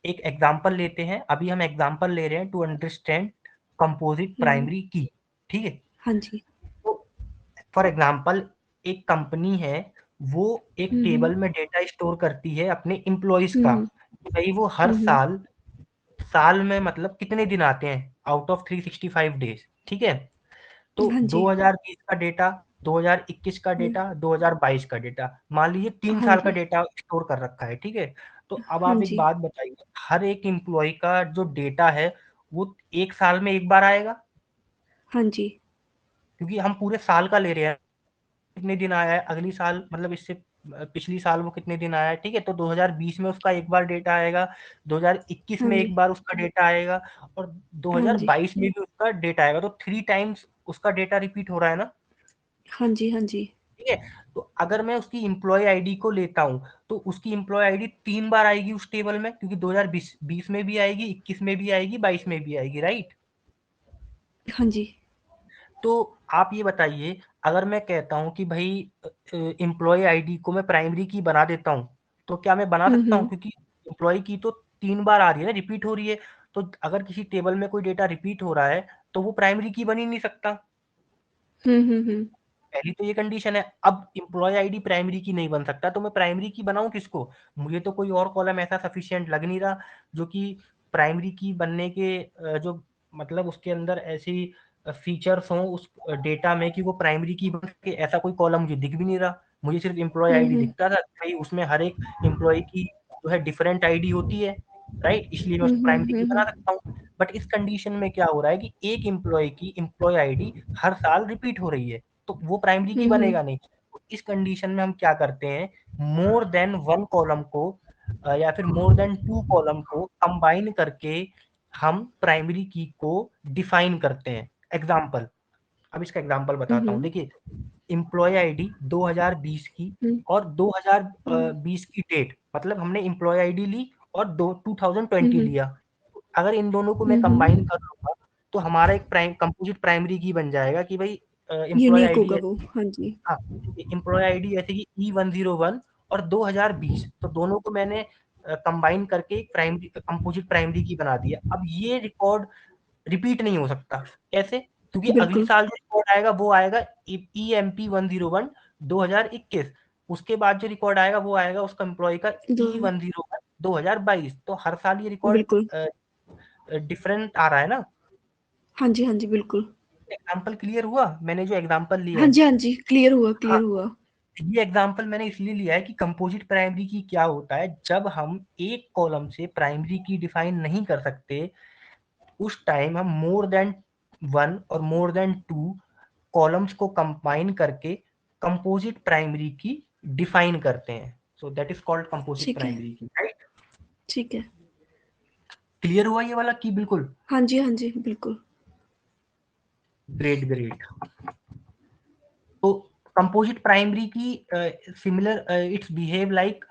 एक एग्जाम्पल लेते हैं, अभी हम एग्जाम्पल ले रहे हैं to understand composite primary key, ठीक है। हाँ जी। तो फॉर एग्जाम्पल, एक कंपनी है, वो एक टेबल में डेटा स्टोर करती है अपने एम्प्लॉयज का, कि भाई वो हर साल, साल में मतलब कितने दिन आते हैं आउट ऑफ 365 डेज, ठीक है। तो हाँ जी। 2020 का डेटा, 2021 का डेटा, 2022 का डेटा, मान लीजिए 3 साल का जी। डेटा स्टोर कर रखा है, ठीक है। तो अब हाँ आप एक जी। बात बताइए, हर एक एम्प्लॉय का जो डेटा है वो एक साल में एक बार आएगा, हाँ जी। क्योंकि हम पूरे साल का ले रहे हैं, कितने दिन आया है अगली साल, मतलब इससे पिछली साल वो कितने दिन आया है, ठीक है। तो 2020 में उसका एक बार डेटा आएगा, 2021 हाँ में जी। एक बार उसका डेटा आएगा, और हाँ जी। 2022 में भी उसका डेटा आएगा, तो 3 टाइम्स उसका डेटा रिपीट हो रहा है ना, हाँ जी। हाँ जी। ठीक है। तो अगर मैं उसकी एम्प्लॉय आईडी को लेता हूँ तो उसकी एम्प्लॉय आईडी 3 बार आएगी उस टेबल में, क्योंकि 2020 में भी आएगी, 21 में भी आएगी, 22 में भी आएगी, राइट। हाँ जी। तो आप ये बताइए, अगर मैं कहता हूँ कि भाई एम्प्लॉय आईडी को मैं प्राइमरी की बना देता हूँ, तो क्या मैं बना सकता हूँ, क्योंकि एम्प्लॉय की तो 3 बार आ रही है ना, रिपीट हो रही है, तो अगर किसी टेबल में कोई डेटा रिपीट हो रहा है तो वो प्राइमरी की बन ही नहीं सकता, पहली तो ये कंडीशन है। अब एम्प्लॉय आईडी प्राइमरी की नहीं बन सकता, तो मैं प्राइमरी की बनाऊं किसको, मुझे तो कोई और कॉलम ऐसा सफिशिएंट लग नहीं रहा जो कि प्राइमरी की बनने के जो मतलब उसके अंदर ऐसी फीचर्स हों उस डेटा में कि वो प्राइमरी की बन सके, ऐसा कोई कॉलम मुझे दिख भी नहीं रहा। मुझे सिर्फ एम्प्लॉय आईडी दिखता था, भाई उसमें हर एक एम्प्लॉय की जो है डिफरेंट आईडी होती है, राइट, इसलिए मैं उसको प्राइमरी की बना सकता हूँ। बट इस कंडीशन में क्या हो रहा है कि एक एम्प्लॉय की एम्प्लॉय आईडी हर साल रिपीट हो रही है, तो वो प्राइमरी की बनेगा नहीं। तो इस कंडीशन में हम क्या करते हैं, मोर देन वन कॉलम को या फिर मोर देन 2 कॉलम को कंबाइन करके हम प्राइमरी की को डिफाइन करते हैं। एग्जाम्पल, अब इसका एग्जाम्पल बताता हूँ। देखिए, एम्प्लॉय आईडी 2020 की और 2020 की डेट, मतलब हमने एम्प्लॉय आईडी ली और 2020 लिया। अगर इन दोनों को मैं कंबाइन कर लूंगा तो हमारा एक कंपोजिट प्राइमरी की बन जाएगा कि भाई एम्प्लॉय यूनिक आईडी, होगा वो। हाँ जी। हाँ, एम्प्लॉय आईडी जैसे कि E101 और 2020, तो दोनों को मैंने कंबाइन करके एक प्राइमरी कंपोजिट प्राइमरी की बना दिया। अब ये रिकॉर्ड रिपीट नहीं हो सकता। कैसे? क्योंकि अगली बिल्कुल। साल जो रिकॉर्ड आएगा वो आएगा EMP101 2021, उसके बाद जो रिकॉर्ड आएगा वो आएगा उसका एम्प्लॉय का दो E101 2022। तो हर साल ये रिकॉर्ड बिल्कुल। डिफरेंट आ रहा है ना। हाँ जी, हाँ जी, बिल्कुल। एग्जाम्पल क्लियर हुआ? मैंने जो एग्जाम्पल लिए हाँ हैं, जी, हाँ जी, क्लियर हुआ, हाँ, क्लियर हुआ। ये एग्जाम्पल मैंने इसलिए लिया है कि कंपोजिट प्राइमरी की क्या होता है, जब हम एक कॉलम से प्राइमरी की डिफाइन नहीं कर सकते, उस टाइम हम मोर देन 1 और मोर देन 2 कॉलम्स को कंबाइन करके कंपोजिट प्राइमरी की डिफाइन करते हैं। So that is called composite ठीक है, प्राइमरी की, राइट? ठीक है। क्लियर हुआ ये वाला की? बिल्कुल। हाँ जी, हाँ जी, बिल्कुल। Great, great. तो कंपोजिट प्राइमरी की similar, it's behave like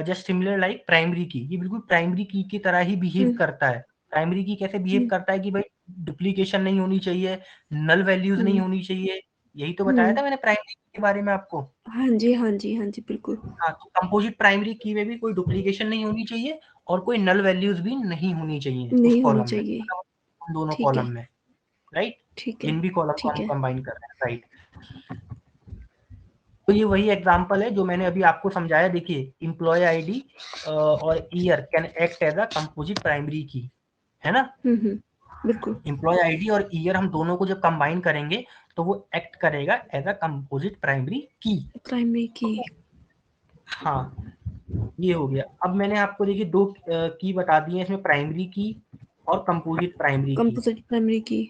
just similar like primary की। ये बिल्कुल प्राइमरी की तरह ही बिहेव हुँ, करता है। प्राइमरी की कैसे बिहेव हुँ, करता है कि भाई डुप्लीकेशन नहीं होनी चाहिए, नल वैल्यूज नहीं हुँ, होनी चाहिए। यही तो बताया हुँ। था मैंने प्राइमरी की के बारे में आपको। हाँ जी, हाँ जी, हाँ जी, बिल्कुल। हाँ, तो कंपोजिट प्राइमरी की में भी कोई डुप्लीकेशन नहीं होनी चाहिए और कोई नल वैल्यूज भी नहीं होनी चाहिए उस नहीं होनी कॉलम में, चाहिए। मतलब उन दोनों ठीक कॉलम है, में, राइट? ठीक है, जिन भी कॉलम को ठीक हम है। कंबाइन कर रहे हैं, राइट? तो ये वही एग्जांपल है जो मैंने अभी आपको समझाया। देखिए, एम्प्लॉय आईडी और year can act as a composite primary key, है ना? बिल्कुल। एम्प्लॉय आईडी और ईयर हम दोनों को जब कंबाइन करेंगे तो वो एक्ट करेगा एज अ कंपोजिट प्राइमरी की। Primary key. हाँ, ये हो गया। अब मैंने आपको देखिए दो की बता दी है इसमें, प्राइमरी की और कंपोजिट प्राइमरी की। कंपोजिट प्राइमरी की।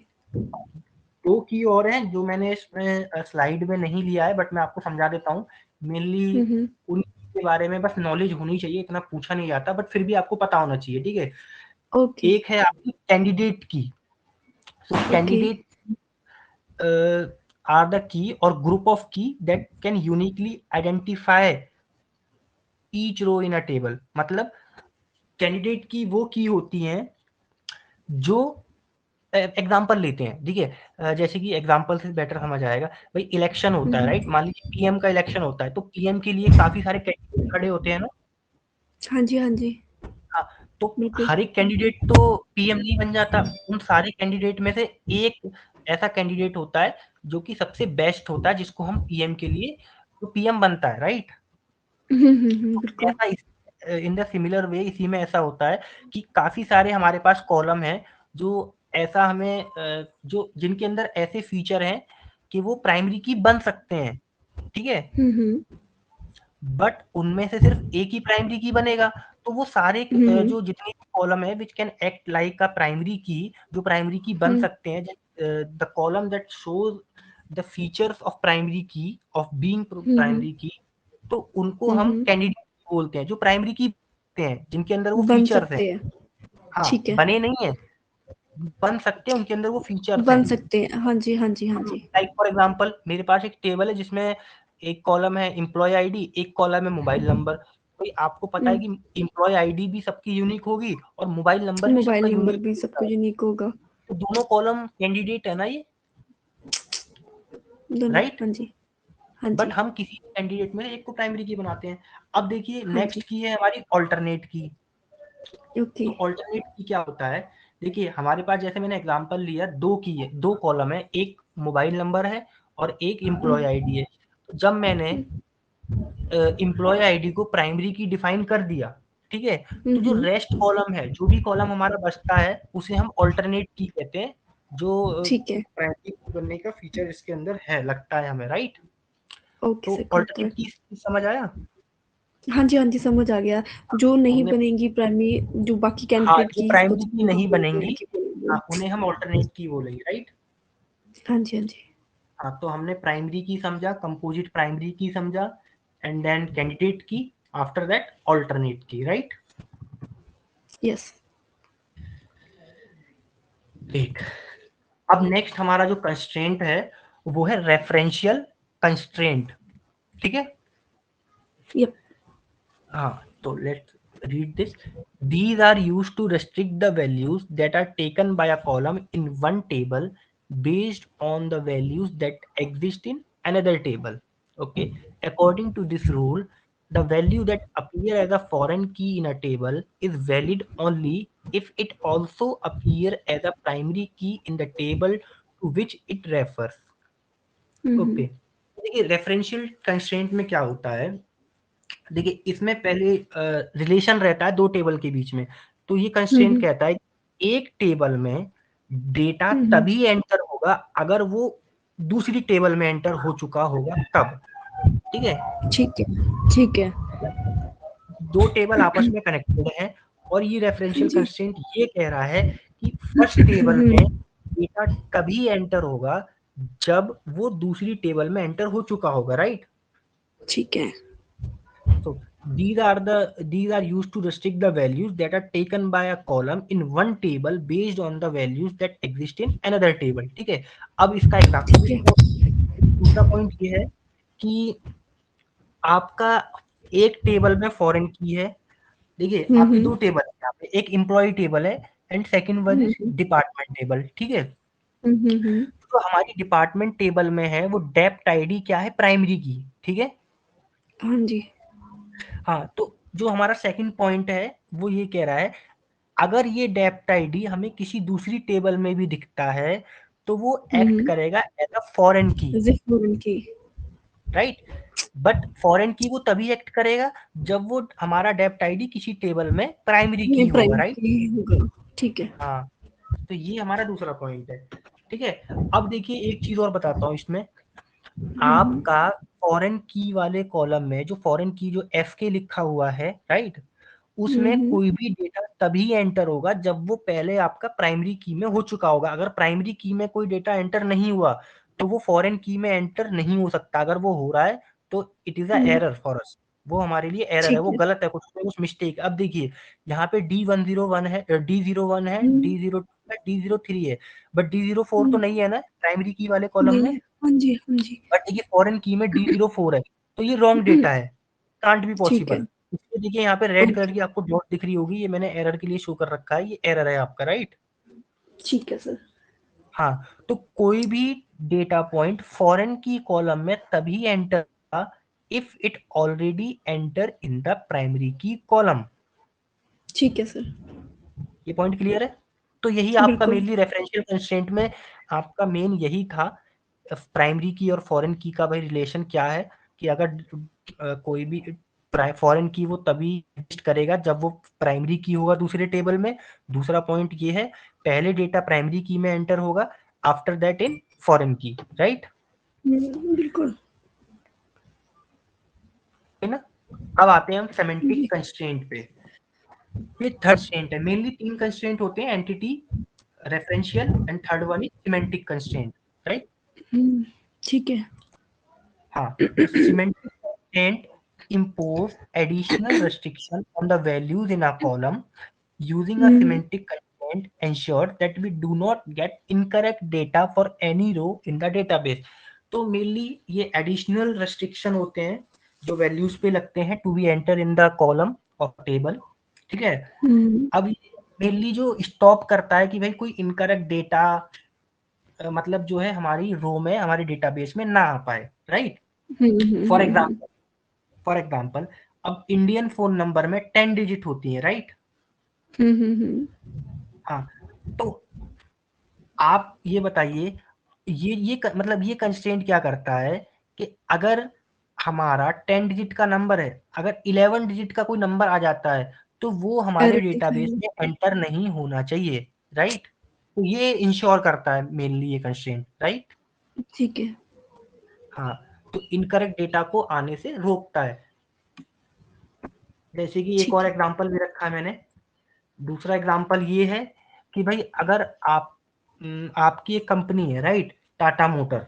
दो की और हैं जो मैंने इसमें स्लाइड में नहीं लिया है, बट मैं आपको समझा देता हूँ। मेनली हुँ। उन के बारे में बस नॉलेज होनी चाहिए, इतना पूछा नहीं जाता, बट फिर भी आपको पता होना चाहिए, ठीक है? ओके, एक है आपकी candidate key. So okay. Candidate are the key or group of key that can uniquely identify each row in a table. मतलब कैंडिडेट की वो की होती हैं जो, एग्जाम्पल लेते हैं, ठीक है? जैसे कि एग्जाम्पल से बेटर समझ आएगा। भाई इलेक्शन होता है, हुँ। राइट? मान लीजिए पीएम का इलेक्शन होता है, तो पीएम के लिए काफी सारे कैंडिडेट खड़े होते हैं ना। हाँ जी, हाँ जी, हाँ, तो बिल्कुल। हर एक कैंडिडेट तो पीएम नहीं बन जाता। उन सारे कैंडिडेट में से एक ऐसा कैंडिडेट होता है जो कि सबसे बेस्ट होता है, जिसको हम पीएम के लिए, तो पीएम बनता है, राइट? बिल्कुल। ऐसा इन द सिमिलर वे इसी में ऐसा होता है कि काफी सारे हमारे पास कॉलम हैं जो ऐसा हमें जो जिनके अंदर ऐसे फीचर हैं कि वो प्राइमरी की बन सकते हैं, ठीक है? हुँ। बट उनमें से सिर्फ एक ही प्राइमरी की बनेगा। तो वो सारे हुँ, जो जितने कॉलम है which can act like a primary की, जो प्राइमरी की बन हुँ, सकते हैं, the column that shows the features of primary की of being hmm, primary key, तो उनको हम हुँ। कैंडिडेट बोलते हैं, जो प्राइमरी की होते हैं जिनके अंदर वो बन फीचर्स हैं। सकते हैं। हाँ, ठीक है। बने नहीं है, बन सकते हैं, उनके अंदर वो फीचर्स बन हैं। सकते हैं। हाँ जी, हाँ जी, हाँ जी। लाइक फॉर एग्जांपल मेरे पास एक टेबल है जिसमें एक कॉलम है एम्प्लॉय आईडी, एक कॉलम है मोबाइल नंबर। तो आपको पता है हुँ। कि एम्प्लॉय आईडी भी सबकी यूनिक होगी और मोबाइल नंबर भी मोबाइल सबका नंबर यूनिक भी होता सबको है। यूनिक होगा। तो दोनों कॉलम कैंडिडेट है ना ये, दोनों। राइट? हाँ जी, हाँ बट जी, हम किसी कैंडिडेट में एक को प्राइमरी की बनाते हैं। अब देखिए हाँ नेक्स्ट जी। की है हमारी ऑल्टरनेट की। ओके। तो ऑल्टरनेट की क्या होता है? देखिए हमारे पास जैसे मैंने एग्जांपल लिया, दो की है, दो कॉलम है, एक मोबाइल नंबर है और एक हुँ, एम्प्लॉय आईडी है। तो जब मैंने हुँ, एम्प्लॉय आईडी को प्राइमरी की डिफाइन कर दिया, ठीक है? हुँ, तो जो हुँ। रेस्ट कॉलम है, जो भी कॉलम हमारा बचता है, उसे हम ऑल्टरनेट की कहते हैं, जो ठीक है। प्राइमरी की बनने का फीचर इसके अंदर है, लगता है हमें, राइट? ओके तो सर, गॉट ऑल्टरनेट इट। की समझ आया? हाँ जी, हाँ जी, समझ आ गया। जो नहीं हमने, बनेंगी प्राइमरी, जो बाकी हाँ, कैंडिडेट जो कीज़ प्राइमरी बचेंगी की उनको नहीं ऑल्टरनेट बनेंगी, की बोलेंगे। हाँ, उन्हें हम ऑल्टरनेट की बोलेंगे, राइट? हाँ जी, हाँ जी। हाँ, तो हमने प्राइमरी की समझा, कंपोजिट प्राइमरी की समझा, एंड देन कैंडिडेट की, आफ्टर दैट ऑल्टरनेट की, राइट? यस। ठीक, अब नेक्स्ट हमारा जो कंस्ट्रेंट है वो है रेफरेंशियल कंस्ट्रेंट। ठीक है, यप। हाँ, तो let's read this. These are used to restrict the values that are taken by a column in one table based on the values that exist in another table. Okay, according to this rule, the value that appear as a foreign key in a table is valid only if it also appear as a primary key in the table to which it refers. Okay, देखिए referential constraint में क्या होता है, देखिए इसमें पहले relation रहता है दो टेबल के बीच में। तो ये कंस्ट्रेंट कहता है एक टेबल में डेटा तभी एंटर होगा अगर वो दूसरी टेबल में एंटर हो चुका होगा तब। ठीक है, ठीक है, ठीक है। दो टेबल आपस में कनेक्टेड है और ये रेफरेंशियल जी। कंस्ट्रेंट ये कह रहा है कि फर्स्ट टेबल में डेटा तभी एंटर होगा जब वो दूसरी टेबल में एंटर हो चुका होगा, राइट। ठीक है। So these are used to restrict the values that are taken by a column in one table based on the values that exist in another table. ठीक है, अब इसका ठीक है। दूसरा पॉइंट ये है कि आपका एक टेबल में फॉरेन की है। देखिए आपकी दो टेबल है यहाँ पे, एक एम्प्लॉय टेबल है and second one is department table. ठीक है, तो हमारी डिपार्टमेंट टेबल में है वो डेप्ट आईडी क्या है, प्राइमरी की। ठीक है, हाँ जी। हाँ, तो जो हमारा सेकंड पॉइंट है वो ये कह रहा है अगर ये डेप्ट आईडी हमें किसी दूसरी टेबल में भी दिखता है तो वो एक्ट करेगा एज अ फॉरेन की, फॉरेन की। राइट। बट फॉरेन की वो तभी एक्ट करेगा जब वो हमारा डेप्ट आईडी किसी टेबल में प्राइमरी की होगा, प्राइम राइट। की होगा। ठीक है। हाँ, तो ये हमारा दूसरा पॉइंट है। ठीक है, अब देखिए एक चीज और बताता हूँ इसमें, आपका फॉरेन की वाले कॉलम में जो फॉरेन की जो एफ के लिखा हुआ है, राइट, उसमें कोई भी डेटा तभी एंटर होगा जब वो पहले आपका प्राइमरी की में हो चुका होगा। अगर प्राइमरी की में कोई डेटा एंटर नहीं हुआ तो वो फॉरेन की में एंटर नहीं हो सकता। अगर वो हो रहा है तो it is a error for us, वो हमारे लिए एरर है, ठीक वो है। गलत है, कुछ मिस्टेक। अब देखिए यहाँ पे D101 है, D01 है, D02 है, D03 है, बट D04 तो नहीं है ना प्राइमरी की वाले कॉलम नहीं में। है। हाँ जी, हाँ जी। बट देखिए फॉरेन की में D04 है, तो ये रॉन्ग डेटा है, कांट बी ठीक है। पॉसिबल। इसलिए देखिए यहाँ पे रेड कलर ओके। की आपको डॉट दिख रही होगी, ये मैंने एरर के लिए शो कर रखा है, ये एरर है आपका, राइट। ठीक है सर। हाँ, तो कोई भी डेटा पॉइंट फॉरेन की कॉलम में तभी enter if it already enter in the primary की कॉलम। ठीक है सर। ये पॉइंट क्लियर है। तो यही आपका बिल्कुल। मेनली रेफरेंशियल कंस्ट्रेंट में आपका मेन यही था, प्राइमरी की और फॉरेन की का भाई रिलेशन क्या है, कि अगर कोई भी फॉरेन की वो तभी एग्जिस्ट करेगा जब वो प्राइमरी की होगा दूसरे टेबल में। दूसरा पॉइंट ये है पहले डेटा प्राइमरी की में एंटर होगा, आफ्टर दैट इन फॉरेन की, राइट, बिल्कुल। है ना। अब आते हैं हम सेमेंटिक जी। कंस्ट्रेंट पे। ये थर्ड कंस्ट्रेंट है, मेनली तीन कंस्ट्रेंट होते हैं, entity, referential and third one is semantic constraint, right. ठीक है। हाँ, तो semantic constraint impose additional restriction on the values in a column. Using a semantic constraint ensures that we do not get incorrect data for any row in the database. तो mainly ये additional restriction होते हैं जो values पे लगते हैं to be enter in the column of table. ठीक है, अब मेनली जो स्टॉप करता है कि भाई कोई इनकरेक्ट डेटा मतलब जो है हमारी रो में हमारे डेटाबेस में ना आ पाए, राइट। फॉर एग्जाम्पल, अब इंडियन फोन नंबर में 10 डिजिट होती है, राइट। हाँ, तो आप ये बताइए, मतलब ये कंस्ट्रेंट क्या करता है कि अगर हमारा 10 डिजिट का नंबर है, अगर 11 डिजिट का कोई नंबर आ जाता है तो वो हमारे एरर डेटाबेस दिखाएगा। में एंटर नहीं होना चाहिए, राइट। तो ये इंश्योर करता है मेनली ये कंस्ट्रेंट, राइट। ठीक है। हाँ, तो इनकरेक्ट डेटा को आने से रोकता है। जैसे कि एक ठीक और है। एग्जांपल भी रखा है मैंने। दूसरा एग्जांपल ये है कि भाई अगर आपकी एक कंपनी है, राइट, टाटा मोटर,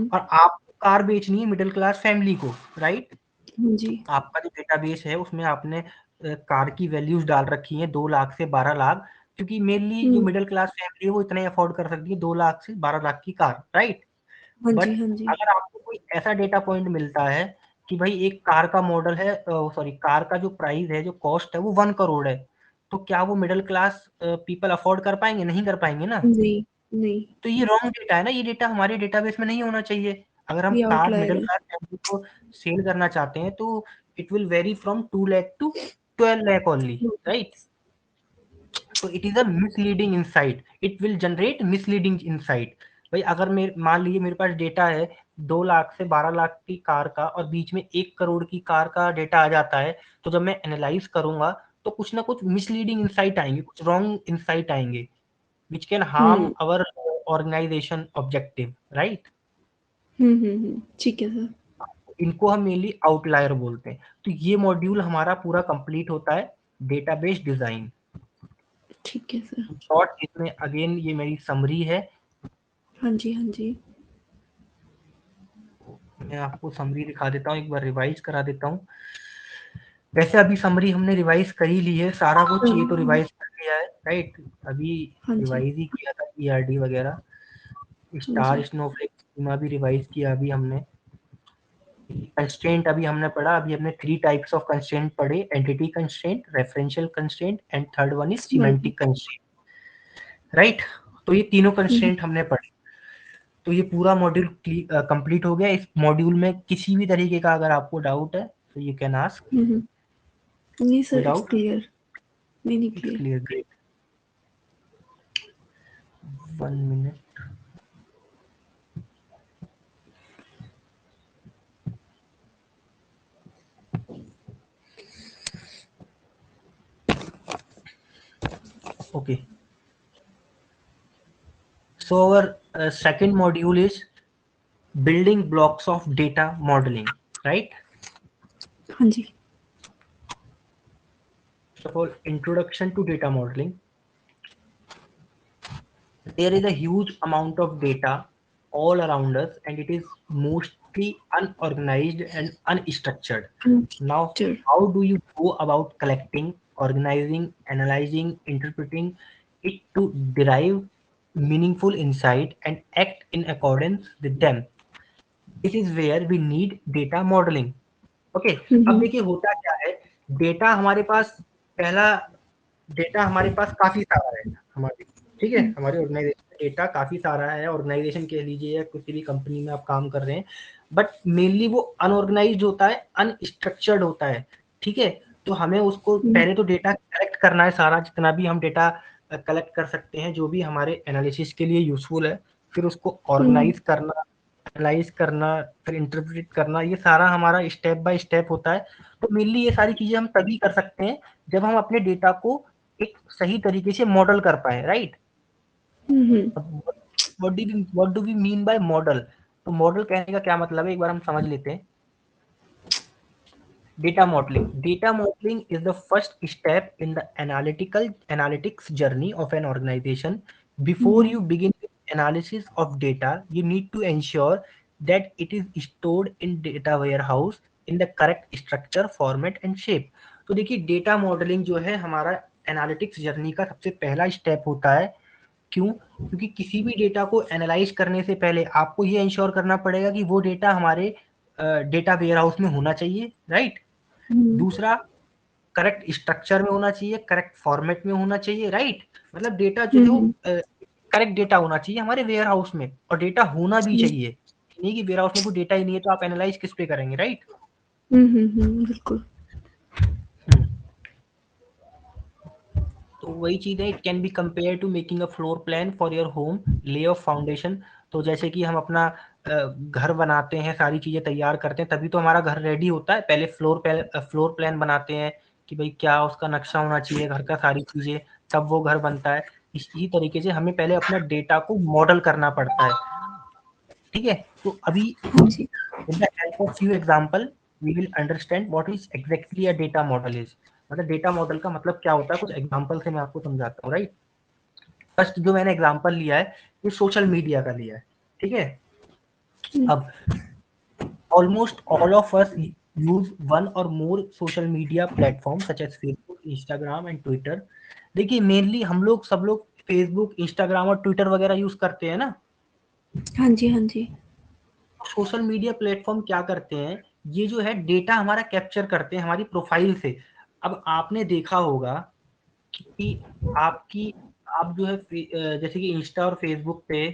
और आपको कार बेचनी है मिडिल क्लास फैमिली को, राइट। हाँ जी। आपका जो डेटाबेस है उसमें आपने कार की वैल्यूज डाल रखी हैं 2 लाख से 12 लाख, क्योंकि मेनली जो मिडिल क्लास फैमिली है वो इतना ही अफोर्ड कर सकती है 2 लाख से 12 लाख की कार, राइट। हाँ बट जी, हाँ जी। अगर आपको कोई ऐसा डेटा पॉइंट मिलता है कि भाई एक कार का मॉडल है, सॉरी कार का जो प्राइस है, जो कॉस्ट है वो 1 करोड़ है, तो क्या वो मिडिल क्लास पीपल अफोर्ड कर पाएंगे? नहीं कर पाएंगे ना। नहीं, नहीं, तो ये रॉन्ग डेटा है ना, ये डेटा हमारे डेटाबेस में नहीं होना चाहिए। अगर हम ये कार आउटलायर मिडिल है। क्लास फैमिली को सेल करना चाहते हैं तो it will vary from 2 lakh to 12 lakh only, right. तो it is a misleading insight, it will generate misleading insight. भाई अगर मान लीजिए मेरे पास डेटा है 2 लाख से 12 लाख की कार का और बीच में 1 करोड़ की कार का डेटा आ जाता है, तो जब मैं एनालाइज करूंगा तो कुछ ना कुछ मिसलीडिंग इनसाइट आएंगे, कुछ रॉन्ग इनसाइट आएंगे which can harm hmm, our organization objective, right? ठीक है सर। इनको हम मेनली आउटलायर बोलते हैं। तो ये मॉड्यूल हमारा पूरा कंप्लीट होता है डेटाबेस डिजाइन। ठीक है सर। शॉर्ट इसमें अगेन ये मेरी समरी है। हाँ जी, हाँ जी। मैं आपको समरी दिखा देता हूँ, एक बार रिवाइज करा देता हूँ। वैसे अभी समरी हमने रिवाइज कर ही ली है, सारा कुछ ये तो रिवाइज कर लिया है, राइट। अभी हाँ जी, रिवाइज ही किया था ईआरडी वगैरह, हाँ स्टार जी। स्नोफ्लेक स्कीमा भी रिवाइज किया अभी हमने। कंस्ट्रेंट अभी हमने पढ़ा, अभी हमने 3 टाइप्स ऑफ कंस्ट्रेंट पढ़े, entity constraint, referential constraint and third one is semantic. Semantic constraint, right. तो ये तीनों हम्म, कंस्ट्रेंट हमने पढ़े। तो ये पूरा मॉड्यूल कंप्लीट हो गया। इस मॉड्यूल में किसी भी तरीके का अगर आपको डाउट है तो यू कैन आस्क। नहीं कोई सर, इट्स डाउट? क्लियर। नहीं it's clear. Clear, great. 1 minute. Okay, so our second module is building blocks of data modeling, right? हाँ जी। First of all, introduction to data modeling. There is a huge amount of data all around us and it is mostly unorganized and unstructured. Now, Sure. how do you go about collecting, organizing, analyzing, interpreting it to derive meaningful insight and act in accordance with them? This is where we need data modeling. Okay, अब देखिए होता क्या है, data हमारे पास, पहला data हमारे पास काफी सारा है हमारे, ठीक है, हमारी ऑर्गेनाइजेशन में डेटा काफी सारा है, ऑर्गेनाइजेशन कह लीजिए या किसी भी कंपनी में आप काम कर रहे हैं, बट मेनली वो अनऑर्गेनाइज्ड होता है, अनस्ट्रक्चर्ड होता है, ठीक है। तो हमें उसको पहले तो डेटा कलेक्ट करना है, सारा जितना भी हम डेटा कलेक्ट कर सकते हैं जो भी हमारे एनालिसिस के लिए यूजफुल है, फिर उसको ऑर्गेनाइज करना, एनालाइज करना, फिर इंटरप्रेट करना, ये सारा हमारा स्टेप बाय स्टेप होता है। तो मेनली ये सारी चीजें हम तभी कर सकते हैं जब हम अपने डेटा को एक सही तरीके से मॉडल कर पाए, right. What do we mean by model? तो मॉडल कहने का क्या मतलब है, एक बार हम समझ लेते हैं। Data modeling is the first step in the analytics journey of an organization. Before you begin with analysis of data, you need to ensure that it is stored in data warehouse in the correct structure, format and shape. तो देखिए data modelling जो है हमारा analytics journey का सबसे पहला step होता है। क्यों? क्योंकि किसी भी डेटा को एनालाइज करने से पहले आपको ये इंश्योर करना पड़ेगा कि वो डेटा हमारे डेटा वेयरहाउस में होना चाहिए, राइट। दूसरा, करेक्ट स्ट्रक्चर में होना चाहिए, करेक्ट फॉर्मेट में होना चाहिए, राइट। मतलब डेटा जो है वो करेक्ट डेटा होना चाहिए हमारे वेयर हाउस में, और डेटा होना भी चाहिए, नहीं कि वेयर हाउस में कोई डेटा ही नहीं है तो आप एनालाइज किस पे करेंगे, राइट। बिल्कुल। तो वही चीज है, it can be compare to making a floor plan for your home, lay of foundation. तो जैसे कि हम अपना घर बनाते हैं, सारी चीजें तैयार करते हैं, तभी तो हमारा घर रेडी होता है। पहले फ्लोर प्लान बनाते हैं कि भाई क्या उसका नक्शा होना चाहिए घर का, सारी चीजें, तब वो घर बनता है। इसी तरीके से हमें पहले अपना डेटा को मॉडल करना पड़ता है, ठीक है। तो अभी हाँ जी। with the help of few example we will understand what is exactly a data model is। मतलब डेटा मॉडल का मतलब क्या होता है, कुछ एग्जांपल से मैं आपको समझाता हूँ, राइट। फर्स्ट जो मैंने एग्जांपल लिया है ये सोशल मीडिया का लिया है, ठीक है। अब almost all of us use one or more social media platform such as Facebook, Instagram and Twitter. देखिए मेनली हम लोग सब लोग फेसबुक, इंस्टाग्राम और ट्विटर वगैरह यूज करते हैं ना। हाँ जी, हाँ जी। सोशल मीडिया प्लेटफॉर्म क्या करते हैं, ये जो है डेटा हमारा कैप्चर करते हैं हमारी प्रोफाइल से। अब आपने देखा होगा कि आपकी आप जो है जैसे कि इंस्टा और फेसबुक पे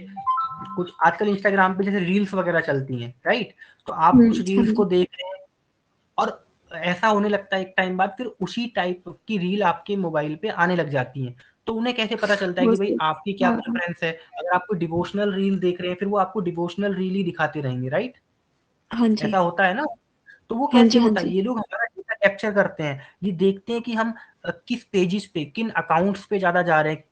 कुछ आजकल इंस्टाग्राम पे जैसे रील्स वगैरह चलती हैं, राइट। तो आप कुछ हाँ रील्स जी। को देख रहे हैं और ऐसा होने लगता है एक टाइम बाद फिर उसी टाइप की रील आपके मोबाइल पे आने लग जाती हैं। तो उन्हें कैसे पता चलता है वो कि भाई सब आपकी क्या हाँ, प्रेफरेंस है। अगर आप कोई डिवोशनल रील देख रहे हैं फिर वो आपको डिवोशनल रील ही दिखाते रहेंगे, राइट। हाँ जी। ऐसा होता है ना। तो वो हाँ कैसे जी, हाँ होता है, जी। ये लोग हमारा डेटा कैप्चर करते हैं। ये देखते हैं कि हम किस पेजेस पे, किन अकाउंट्स पे ज्यादा जा रहे हैं,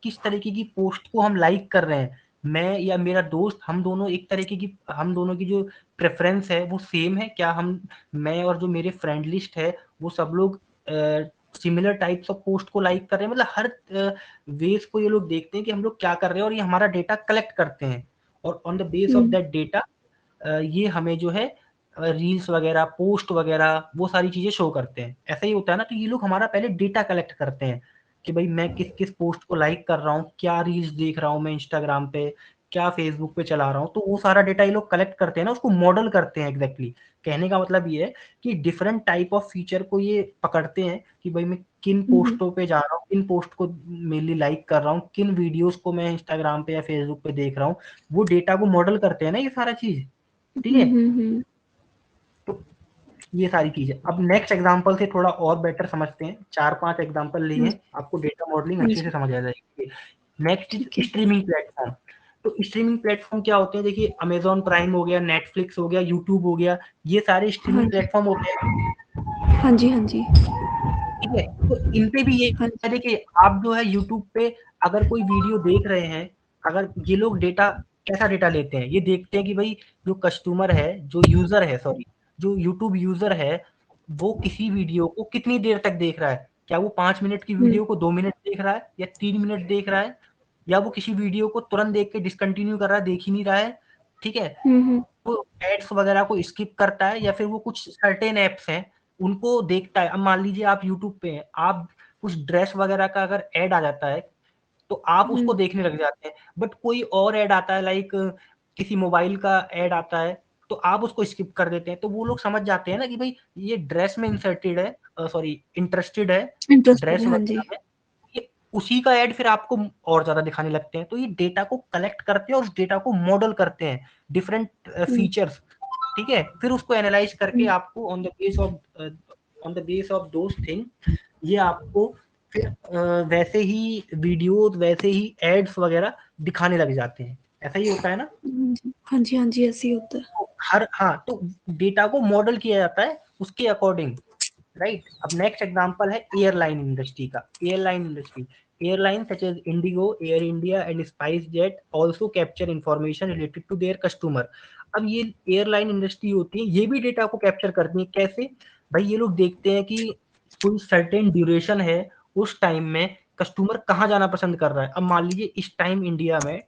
किस तरीके की पोस्ट को हम लाइक कर रहे हैं। मैं या मेरा दोस्त, हम दोनों एक तरीके की, हम दोनों की जो प्रेफरेंस है वो सेम है क्या, हम मैं और जो मेरे फ्रेंड लिस्ट है वो सब लोग सिमिलर टाइप्स ऑफ पोस्ट को लाइक कर रहे हैं। मतलब हर वेज को ये लोग देखते हैं कि हम लोग क्या कर रहे हैं और ये हमारा डेटा कलेक्ट करते हैं। और on the base of hmm, that data ये हमें जो है रील्स वगैरह, पोस्ट वगैरह, वो सारी चीजें शो करते हैं। ऐसा ही होता है ना। तो ये लोग हमारा पहले डेटा कलेक्ट करते हैं कि भाई मैं किस किस पोस्ट को लाइक कर रहा हूँ, क्या रील्स देख रहा हूँ मैं इंस्टाग्राम पे, क्या फेसबुक पे चला रहा हूँ। तो वो सारा डेटा ये लोग कलेक्ट करते हैं ना, उसको मॉडल करते हैं। एग्जैक्टली कहने का मतलब ये है कि डिफरेंट टाइप ऑफ फीचर को ये पकड़ते हैं कि भाई मैं किन हुँ, हुँ। पोस्टों पे जा रहा हूँ, किन पोस्ट को मेनली लाइक कर रहा हूँ, किन वीडियोस को मैं इंस्टाग्राम पे या फेसबुक पे देख रहा हूँ। वो डेटा को मॉडल करते हैं ना ये सारा चीज, ठीक हुँ, है। हुँ, हुँ। तो ये सारी चीजें अब नेक्स्ट एग्जांपल से थोड़ा और बेटर समझते हैं। 4-5 एग्जांपल लिए हाँ हैं, जी, आपको डेटा मॉडलिंग हाँ अच्छे से जी। समझ आ जाएगी। नेक्स्ट इज ठीक है। Streaming platform. तो स्ट्रीमिंग प्लेटफॉर्म क्या होते हैं, देखिए अमेजॉन प्राइम हो गया, नेटफ्लिक्स हो गया, यूट्यूब हो गया, ये सारे हाँ स्ट्रीमिंग जी। प्लेटफॉर्म होते हैं, हाँ जी, हाँ जी। ठीक है। तो इन पे भी ये हाँ है, जी। देखिए आप जो है यूट्यूब पे अगर कोई वीडियो देख रहे हैं, अगर ये लोग डेटा, कैसा डेटा लेते हैं, ये देखते हैं कि भाई जो कस्टमर है, जो यूजर है, सॉरी, जो यूट्यूब यूजर है, वो किसी वीडियो को कितनी देर तक देख रहा है। क्या वो 5 मिनट की हुँ, वीडियो को 2 मिनट देख रहा है या 3 मिनट देख रहा है, या वो किसी वीडियो को तुरंत देख के डिसकंटिन्यू कर रहा है, देख ही नहीं रहा है, ठीक है। हुँ, हुँ। वो एड्स वगैरह को स्किप करता है या फिर वो कुछ सर्टेन एप्स हैं उनको देखता है। अब मान लीजिए आप यूट्यूब पे हैं, आप कुछ ड्रेस वगैरह का अगर ऐड आ जाता है तो आप हुँ, उसको देखने लग जाते हैं। बट कोई और ऐड आता है, लाइक किसी मोबाइल का ऐड आता है, तो आप उसको स्किप कर देते हैं। तो वो लोग समझ जाते हैं ना कि भाई ये ड्रेस में इंसर्टेड है, सॉरी इंटरेस्टेड है इंटरेस्टेड ड्रेस है, हाँ वगैरह जी। में, ये उसी का ऐड फिर आपको और ज्यादा दिखाने लगते हैं। तो ये डेटा को कलेक्ट करते हैं और उस डेटा को मॉडल करते हैं, डिफरेंट हुँ, फीचर्स, ठीक है। फिर उसको एनालाइज करके हुँ, आपको on the base of those thing ये आपको फिर वैसे ही वीडियोस, वैसे ही एड्स वगैरह दिखाने लग जाते हैं। ऐसा ही होता है ना। हाँ जी। हाँ जी, हाँ जी, ऐसे ही होता है। तो हर, हाँ, तो डेटा को मॉडल किया जाता है उसके अकॉर्डिंग, राइट। अब नेक्स्ट एग्जांपल है एयरलाइन इंडस्ट्री का। Airline industry, airline such as IndiGo, Air India and SpiceJet also capture information related to their customer. अब ये एयरलाइन इंडस्ट्री होती है, ये भी डेटा को कैप्चर करती है। कैसे भाई, ये लोग देखते हैं कि कोई सर्टेन ड्यूरेशन है, उस टाइम में कस्टमर कहाँ जाना पसंद कर रहा है। अब मान लीजिए इस टाइम इंडिया में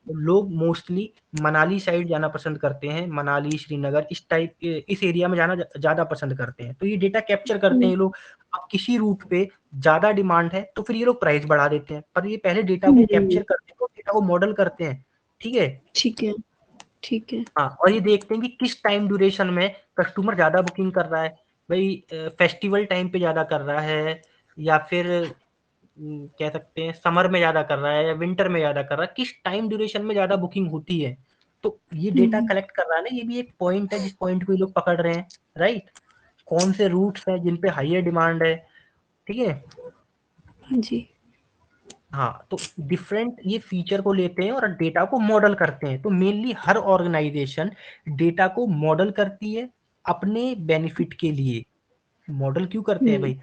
लोग मोस्टली मनाली साइड जाना पसंद करते हैं, मनाली, श्रीनगर, इस टाइप, इस एरिया में जाना ज्यादा पसंद करते हैं। तो ये डेटा कैप्चर करते हैं हुँ, ये लोग। अब किसी रूट पे ज्यादा डिमांड है तो फिर ये लोग प्राइस बढ़ा देते हैं, पर ये पहले डेटा को हुँ। कैप्चर करते हैं, डेटा को मॉडल करते हैं, ठीक है। ठीक है, ठीक है। हाँ, और ये देखते हैं कि किस टाइम ड्यूरेशन में कस्टमर ज्यादा बुकिंग कर रहा है। भाई फेस्टिवल टाइम पे ज्यादा कर रहा है, या फिर कह सकते हैं समर में ज्यादा कर रहा है या विंटर में ज्यादा कर रहा है, किस टाइम ड्यूरेशन में ज्यादा बुकिंग होती है। तो ये हुँ, डेटा हुँ। कलेक्ट कर रहा है ना, ये भी एक पॉइंट है जिस पॉइंट को ये लोग पकड़ रहे हैं, राइट। कौन से रूट्स हैं जिन पे हाईयर डिमांड है, ठीक है। हाँ जी। हाँ, तो डिफरेंट ये फीचर को लेते हैं और डेटा को मॉडल करते हैं। तो मेनली हर ऑर्गेनाइजेशन डेटा को मॉडल करती है अपने बेनिफिट के लिए। मॉडल क्यों करते हैं हुँ, भाई,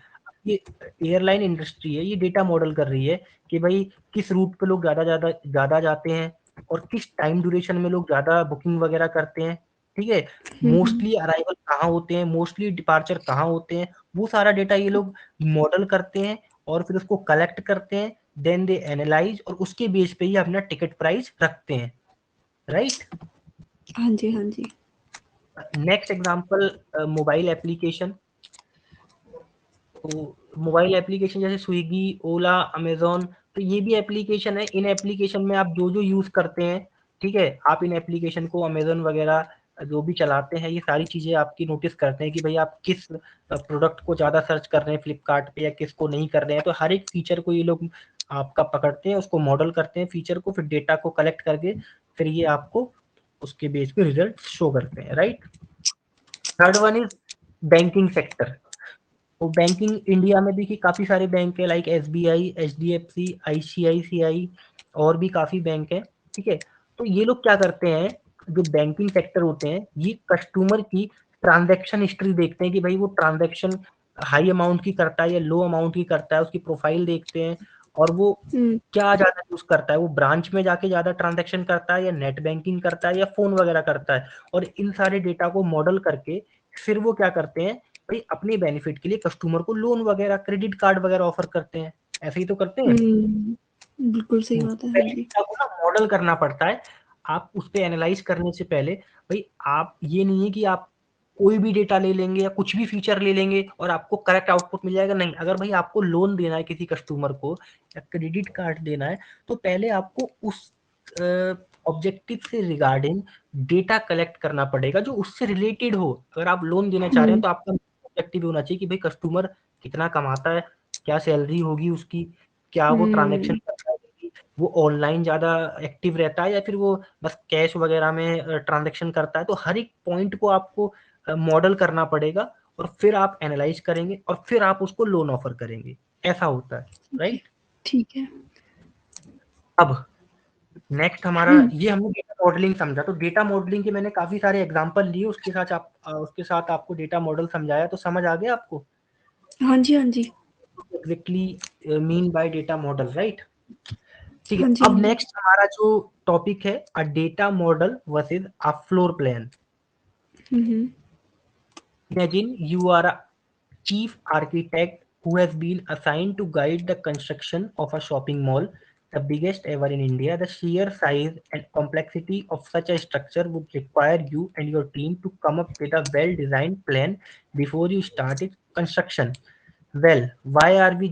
ये एयरलाइन इंडस्ट्री है, ये डेटा मॉडल कर रही है कि भाई किस रूट पे लोग ज्यादा ज्यादा ज्यादा जाते हैं और किस टाइम ड्यूरेशन में लोग ज्यादा बुकिंग वगैरह करते हैं, ठीक है। हुँ, हुँ। मोस्टली अराइवल कहाँ होते हैं, मोस्टली डिपार्चर कहाँ होते हैं, वो सारा डेटा ये लोग मॉडल करते हैं और फिर उसको कलेक्ट करते हैं। देन दे एनालाइज और उसके बेस पे ही अपना टिकट प्राइस रखते हैं, राइट। हाँ जी, हाँ जी। Next example mobile application. तो मोबाइल एप्लीकेशन जैसे स्विगी, ओला, अमेजोन, तो ये भी एप्लीकेशन है। इन एप्लीकेशन में आप जो जो यूज करते हैं, ठीक है, आप इन एप्लीकेशन को अमेजोन वगैरह जो भी चलाते हैं, ये सारी चीजें आपकी नोटिस करते हैं कि भाई आप किस प्रोडक्ट को ज्यादा सर्च कर रहे हैं फ्लिपकार्ट पे या किसको नहीं कर रहे हैं। तो हर एक फीचर को ये लोग आपका पकड़ते हैं, उसको मॉडल करते हैं फीचर को, फिर डेटा को कलेक्ट करके फिर ये आपको उसके बेस पे रिजल्ट शो करते हैं, right. Third one is banking sector. तो बैंकिंग इंडिया में देखिए काफी सारे बैंक है, लाइक एसबीआई, एचडीएफसी, आईसीआईसीआई, और भी काफी बैंक है, ठीक है। तो ये लोग क्या करते हैं, जो बैंकिंग सेक्टर होते हैं, ये कस्टमर की ट्रांजैक्शन हिस्ट्री देखते हैं कि भाई वो ट्रांजैक्शन हाई अमाउंट की करता है या लो अमाउंट की करता है, उसकी प्रोफाइल देखते हैं, और वो क्या ज्यादा यूज करता है, वो ब्रांच में जाके ज्यादा ट्रांजैक्शन करता है या नेट बैंकिंग करता है या फोन वगैरह करता है। और इन सारे डेटा को मॉडल करके फिर वो क्या करते हैं, भाई अपने बेनिफिट के लिए कस्टमर को लोन वगैरह, क्रेडिट कार्ड वगैरह ऑफर करते हैं। ऐसे ही तो करते हैं। बिल्कुल सही बात है, हाँ पहले जी। डेटा को ना मॉडल करना पड़ता है। आप उस पे एनालाइज करने से पहले, भाई आप ये नहीं है कि आप कोई भी डेटा ले लेंगे या कुछ भी फीचर ले लेंगे और आपको करेक्ट आउटपुट मिल जाएगा। नहीं, अगर भाई आपको लोन देना है किसी कस्टमर को या क्रेडिट कार्ड देना है, तो पहले आपको उस ऑब्जेक्टिव से रिगार्डिंग डेटा कलेक्ट करना पड़ेगा जो उससे रिलेटेड हो। अगर आप लोन देना चाह रहे हैं तो आपका ऑब्जेक्टिव होना चाहिए कि भाई कस्टमर कितना कमाता है, क्या सैलरी होगी उसकी, क्या वो ट्रांजेक्शन करता है, वो ऑनलाइन ज्यादा एक्टिव रहता है या फिर वो बस कैश वगैरह में ट्रांजेक्शन करता है। तो हर एक पॉइंट को आपको मॉडल करना पड़ेगा और फिर आप एनालाइज करेंगे और फिर आप उसको लोन ऑफर करेंगे। ऐसा होता है, राइट। ठीक है। अब नेक्स्ट हमारा, ये हमने डेटा मॉडलिंग समझा। तो डेटा मॉडलिंग के मैंने काफी सारे एग्जांपल लिए, उसके साथ आपको डेटा मॉडल समझाया, तो समझ आ गया आपको हाँ जी, हाँ जी। Exactly mean by data model, right. ठीक है, हाँ जी, अब हाँ जी। नेक्स्ट हमारा जो टॉपिक है, a data model versus a floor plan. Imagine you are a chief architect who has been assigned to guide the construction of a shopping mall, the biggest ever in India. The sheer size and complexity of such a structure would require you and your team to come up with a well designed plan before you start its construction. Well, why are we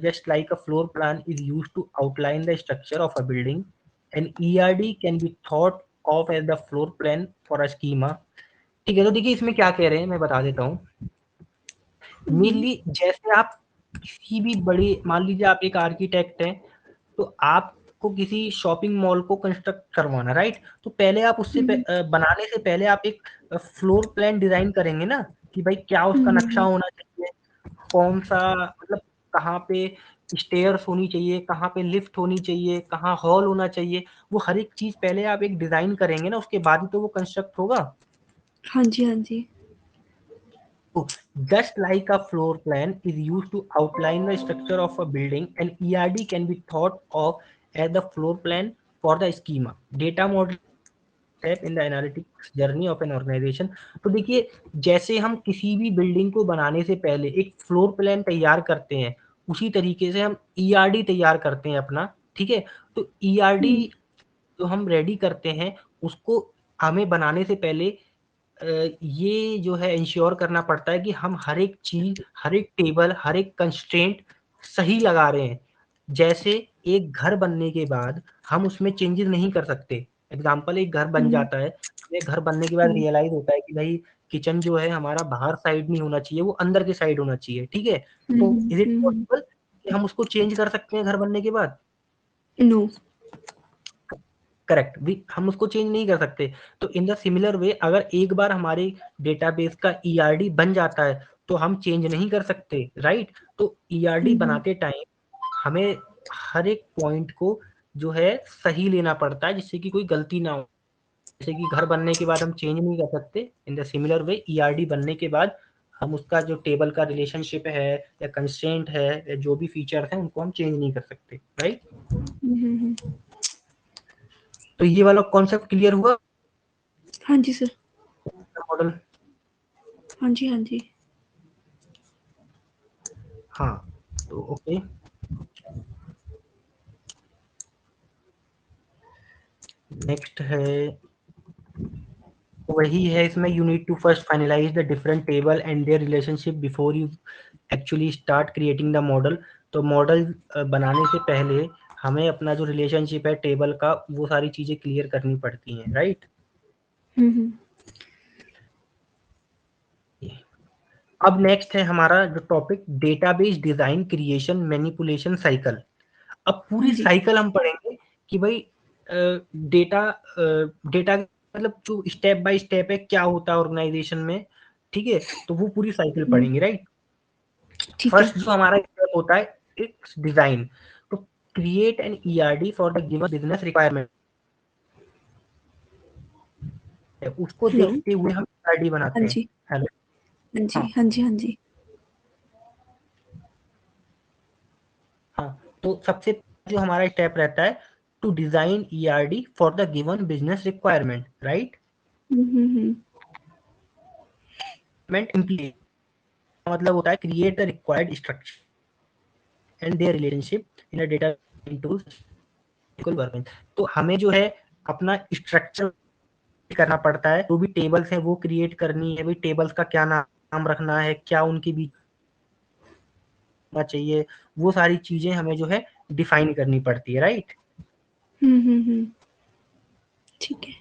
just like a floor plan is used to outline the structure of a building? An ERD can be thought of as the floor plan for a schema. ठीक है, तो देखिए इसमें क्या कह रहे हैं मैं बता देता हूँ। मेनली जैसे आप किसी भी बड़ी, मान लीजिए आप एक आर्किटेक्ट हैं, तो आपको किसी शॉपिंग मॉल को कंस्ट्रक्ट करवाना, राइट। तो पहले आप बनाने से पहले आप एक फ्लोर प्लान डिजाइन करेंगे ना, कि भाई क्या उसका नक्शा होना चाहिए, कौन सा, मतलब कहाँ पे स्टेयर्स होनी चाहिए, कहाँ पे लिफ्ट होनी चाहिए, कहाँ हॉल होना चाहिए। वो हर एक चीज पहले आप एक डिजाइन करेंगे ना, उसके बाद ही तो वो कंस्ट्रक्ट होगा। हाँ जी, हाँ जी। Just like a floor plan is used to outline the structure of a building, an ERD can be thought of as the floor plan for the schema. Data model step in the analytics journey of an organization. तो देखिए, जैसे हम किसी भी building को बनाने से पहले एक फ्लोर प्लान तैयार करते हैं, उसी तरीके से हम ईआरडी तैयार करते हैं अपना, ठीक है। तो ईआरडी जो हम रेडी करते हैं, उसको हमें बनाने से पहले ये जो है इंश्योर करना पड़ता है कि हम हर एक चीज, हर एक टेबल, हर एक कंस्ट्रेंट सही लगा रहे हैं। जैसे एक घर बनने के बाद हम उसमें चेंजेस नहीं कर सकते। एग्जाम्पल, एक घर बन जाता है, हमें घर बनने के बाद रियलाइज होता है कि भाई किचन जो है हमारा बाहर साइड नहीं होना चाहिए, वो अंदर के साइड होना चाहिए, ठीक है। तो इज इट पॉसिबल कि हम उसको चेंज कर सकते हैं घर बनने के बाद? नो। करेक्ट, हम उसको चेंज नहीं कर सकते। तो इन द सिमिलर वे, अगर एक बार हमारे डेटाबेस का ईआरडी बन जाता है तो हम चेंज नहीं कर सकते, राइट। तो ईआरडी बनाते टाइम हमें हर एक पॉइंट को जो है सही लेना पड़ता है, जिससे कि कोई गलती ना हो। जैसे कि घर बनने के बाद हम चेंज नहीं कर सकते, in the similar way ERD बनने के बाद हम उसका जो टेबल का रिलेशनशिप है या कंस्ट्रेंट है या जो भी फीचर्स हैं उनको हम चेंज नहीं कर सकते, राइट। तो ये वाला कॉन्सेप्ट क्लियर हुआ हाँ जी सर। मॉडल? हाँ जी, हाँ जी। हाँ, तो ओके। नेक्स्ट है वही है इसमें, you need to first finalise the different table and their relationship before you actually start creating the model. तो मॉडल बनाने से पहले हमें अपना जो रिलेशनशिप है टेबल का, वो सारी चीजें क्लियर करनी पड़ती हैं, राइट। अब नेक्स्ट है हमारा जो topic, database design creation manipulation cycle. अब पूरी हाँ जी। साइकिल हम पढ़ेंगे कि भाई डेटा डेटा मतलब जो स्टेप बाय स्टेप है, क्या होता है ऑर्गेनाइजेशन में, ठीक है। तो वो पूरी साइकिल पढ़ेंगे, राइट। ठीक है। फर्स्ट जो हमारा स्टेप होता है, इट्स डिजाइन। तो create an ERD for the given business requirement, उसको हेलो। देखते हुए हम ईआरडी हाँ बनाते हैं। जी। हेलो। हाँ जी। हाँ हाँ जी। हाँ जी। हाँ। तो सबसे जो हमारा स्टेप रहता है, to design ERD for the given business requirement, right. Hmm. मतलब होता है create the required structure and their relationship in a data tool working. तो हमें जो है अपना स्ट्रक्चर करना पड़ता है, जो भी टेबल्स है वो क्रिएट करनी है, भाई टेबल्स का क्या नाम रखना है, क्या उनके बीच चाहिए, वो सारी चीजें हमें जो है डिफाइन करनी पड़ती है, राइट। ठीक है।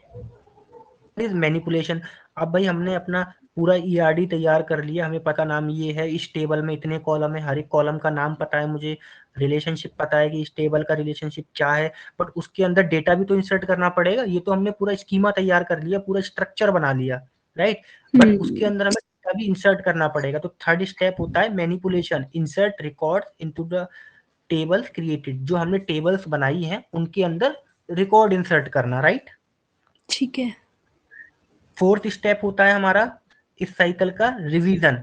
Is manipulation. अब भाई हमने अपना पूरा ईआरडी तैयार कर लिया, हमें पता नाम ये है, इस टेबल में इतने कॉलम है, हर एक कॉलम का नाम पता है मुझे, रिलेशनशिप पता है कि इस टेबल का रिलेशनशिप क्या है, बट उसके अंदर डेटा भी तो इंसर्ट करना पड़ेगा। ये तो हमने पूरा स्कीमा तैयार कर लिया, पूरा स्ट्रक्चर बना लिया, राइट। बट उसके अंदर हमें डेटा भी इंसर्ट करना पड़ेगा। तो थर्ड स्टेप होता है manipulation, insert record into the tables created. जो हमने टेबल्स बनाई है उनके अंदर रिकॉर्ड इंसर्ट करना, राइट। ठीक है। फोर्थ स्टेप होता है हमारा इस साइकिल का, revision,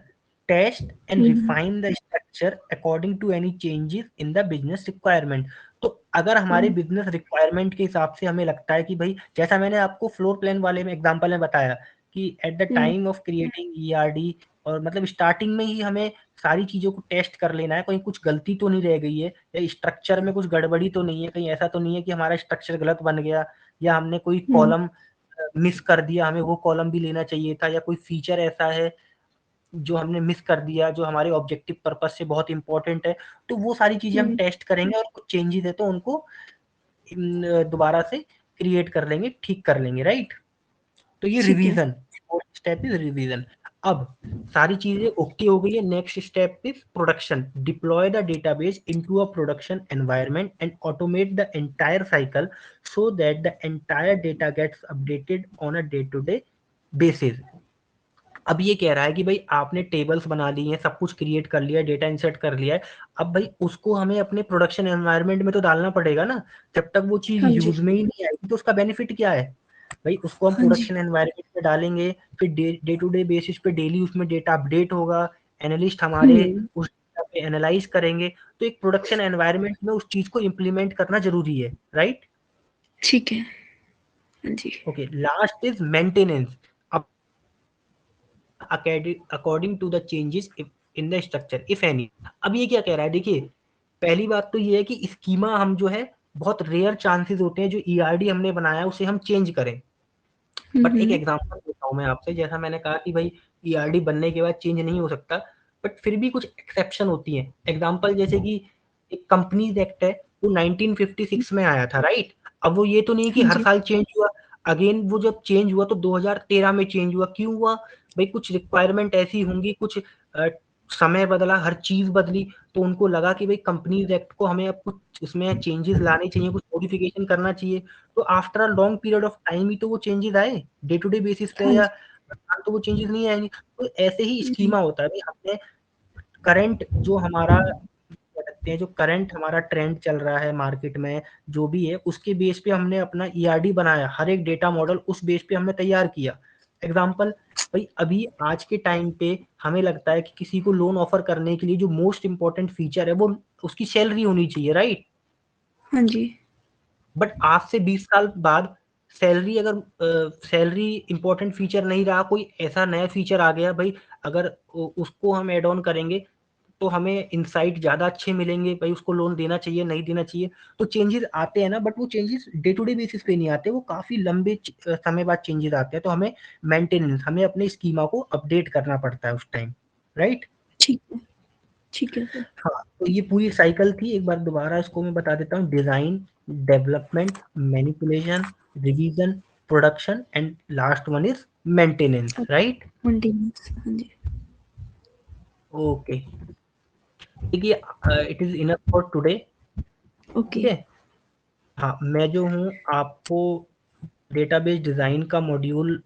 test and refine the structure according to any changes in the business requirement. तो अगर हमारे बिजनेस रिक्वायरमेंट के हिसाब से हमें लगता है कि भाई, जैसा मैंने आपको फ्लोर प्लान वाले में एग्जांपल में बताया कि at the time of creating ERD, और मतलब स्टार्टिंग में ही हमें सारी चीजों को टेस्ट कर लेना है, कहीं कुछ गलती तो नहीं रह गई है, या स्ट्रक्चर में कुछ गड़बड़ी तो नहीं है, कहीं ऐसा तो नहीं है कि हमारा स्ट्रक्चर गलत बन गया, या हमने कोई कॉलम मिस कर दिया, हमें वो कॉलम भी लेना चाहिए था, या कोई फीचर ऐसा है जो हमने मिस कर दिया, जो हमारे ऑब्जेक्टिव पर्पज से बहुत इंपॉर्टेंट है। तो वो सारी चीजें हम टेस्ट करेंगे, और कुछ चेंजेस है तो उनको दोबारा से क्रिएट कर लेंगे, ठीक कर लेंगे, राइट। तो ये ठीक है। Revision, fourth step is revision. अब सारी चीजें ओके हो गई है, next step is production, deploy the database into a production environment and automate the entire cycle so that the entire data gets updated on a day to day basis. अब ये कह रहा है कि भाई आपने टेबल्स बना ली हैं, सब कुछ क्रिएट कर लिया है, डेटा इंसर्ट कर लिया है, अब भाई उसको हमें अपने प्रोडक्शन एनवायरनमेंट में तो डालना पड़ेगा ना। जब तक वो चीज हाँ जी। यूज में ही नहीं आएगी तो उसका बेनिफिट क्या है। भाई उसको हम हाँ जी। प्रोडक्शन एनवायरनमेंट में डालेंगे, फिर डे टू डे बेसिस पे डेली उसमें डेटा अपडेट होगा, एनालिस्ट हमारे उस डेटा पे एनालाइज करेंगे। तो एक प्रोडक्शन एनवायरनमेंट में उस चीज को इम्प्लीमेंट करना जरूरी है, राइट। ठीक है। हाँ जी। Okay, last is maintenance, according to the changes in the structure if any. अब ये क्या कह रहा है, देखिए पहली बात तो ये है कि स्कीमा हम जो है, बहुत रेयर चांसेस होते हैं जो ईआरडी हमने बनाया उसे हम चेंज करें। बट एक एग्जांपल देता हूँ मैं आपसे, जैसा मैंने कहा कि भाई ईआरडी बनने के बाद चेंज नहीं हो सकता, बट फिर भी कुछ एक्सेप्शन होती है। एग्जांपल जैसे कि एक कंपनीज एक्ट है, वो 1956 में आया था, राइट। अब वो ये तो नहीं कि हाँ हर जी। साल चेंज हुआ, अगेन वो जब चेंज हुआ तो 2013 में चेंज हुआ। क्यों हुआ भाई, कुछ रिक्वायरमेंट ऐसी होंगी, कुछ समय बदला, हर चीज बदली, तो उनको लगा कि भाई कंपनीज एक्ट को हमें अब कुछ उसमें चेंजेस लाने चाहिए, कुछ मॉडिफिकेशन करना चाहिए। तो after a long period of time ही तो वो चेंजेस आए, डे टू डे बेसिस पे हाँ या जी। तो वो चेंजेस नहीं आएंगे। तो ऐसे ही स्कीमा होता है भाई, हमने करंट जो हमारा कह सकते हैं, जो करंट हमारा ट्रेंड चल रहा है मार्केट में, जो भी है उसके बेस पे हमने अपना ईआरडी बनाया, हर एक डेटा मॉडल उस बेस पे हमने तैयार किया। एग्जाम्पल भाई, अभी आज के टाइम पे हमें लगता है कि किसी को लोन ऑफर करने के लिए जो मोस्ट इंपॉर्टेंट फीचर है वो उसकी सैलरी होनी चाहिए, राइट। हाँ जी। बट आज से 20 साल बाद सैलरी, अगर सैलरी इंपॉर्टेंट फीचर नहीं रहा, कोई ऐसा नया फीचर आ गया भाई, अगर उसको हम एड ऑन करेंगे तो हमें इंसाइट ज़्यादा अच्छे मिलेंगे, भाई उसको लोन देना चाहिए नहीं देना चाहिए। तो चेंजेस आते हैं ना, बट वो changes day to day basis पे नहीं आते, वो काफ़ी लंबे समय बाद चेंजेस आते हैं। तो हमें मेंटेनेंस, हमें अपने स्कीमा को अपडेट करना पड़ता है उस टाइम, राइट। ठीक है सर। हाँ, तो ये पूरी साइकिल थी। एक बार दोबारा इसको मैं बता देता हूँ: design, development, manipulation, revision, production and last one is maintenance, right. Maintenance, हाँ जी। ओके, देखिए it is enough for today, ठीक ओके। है। हाँ, मैं जो हूँ आपको डेटाबेस डिजाइन का मॉड्यूल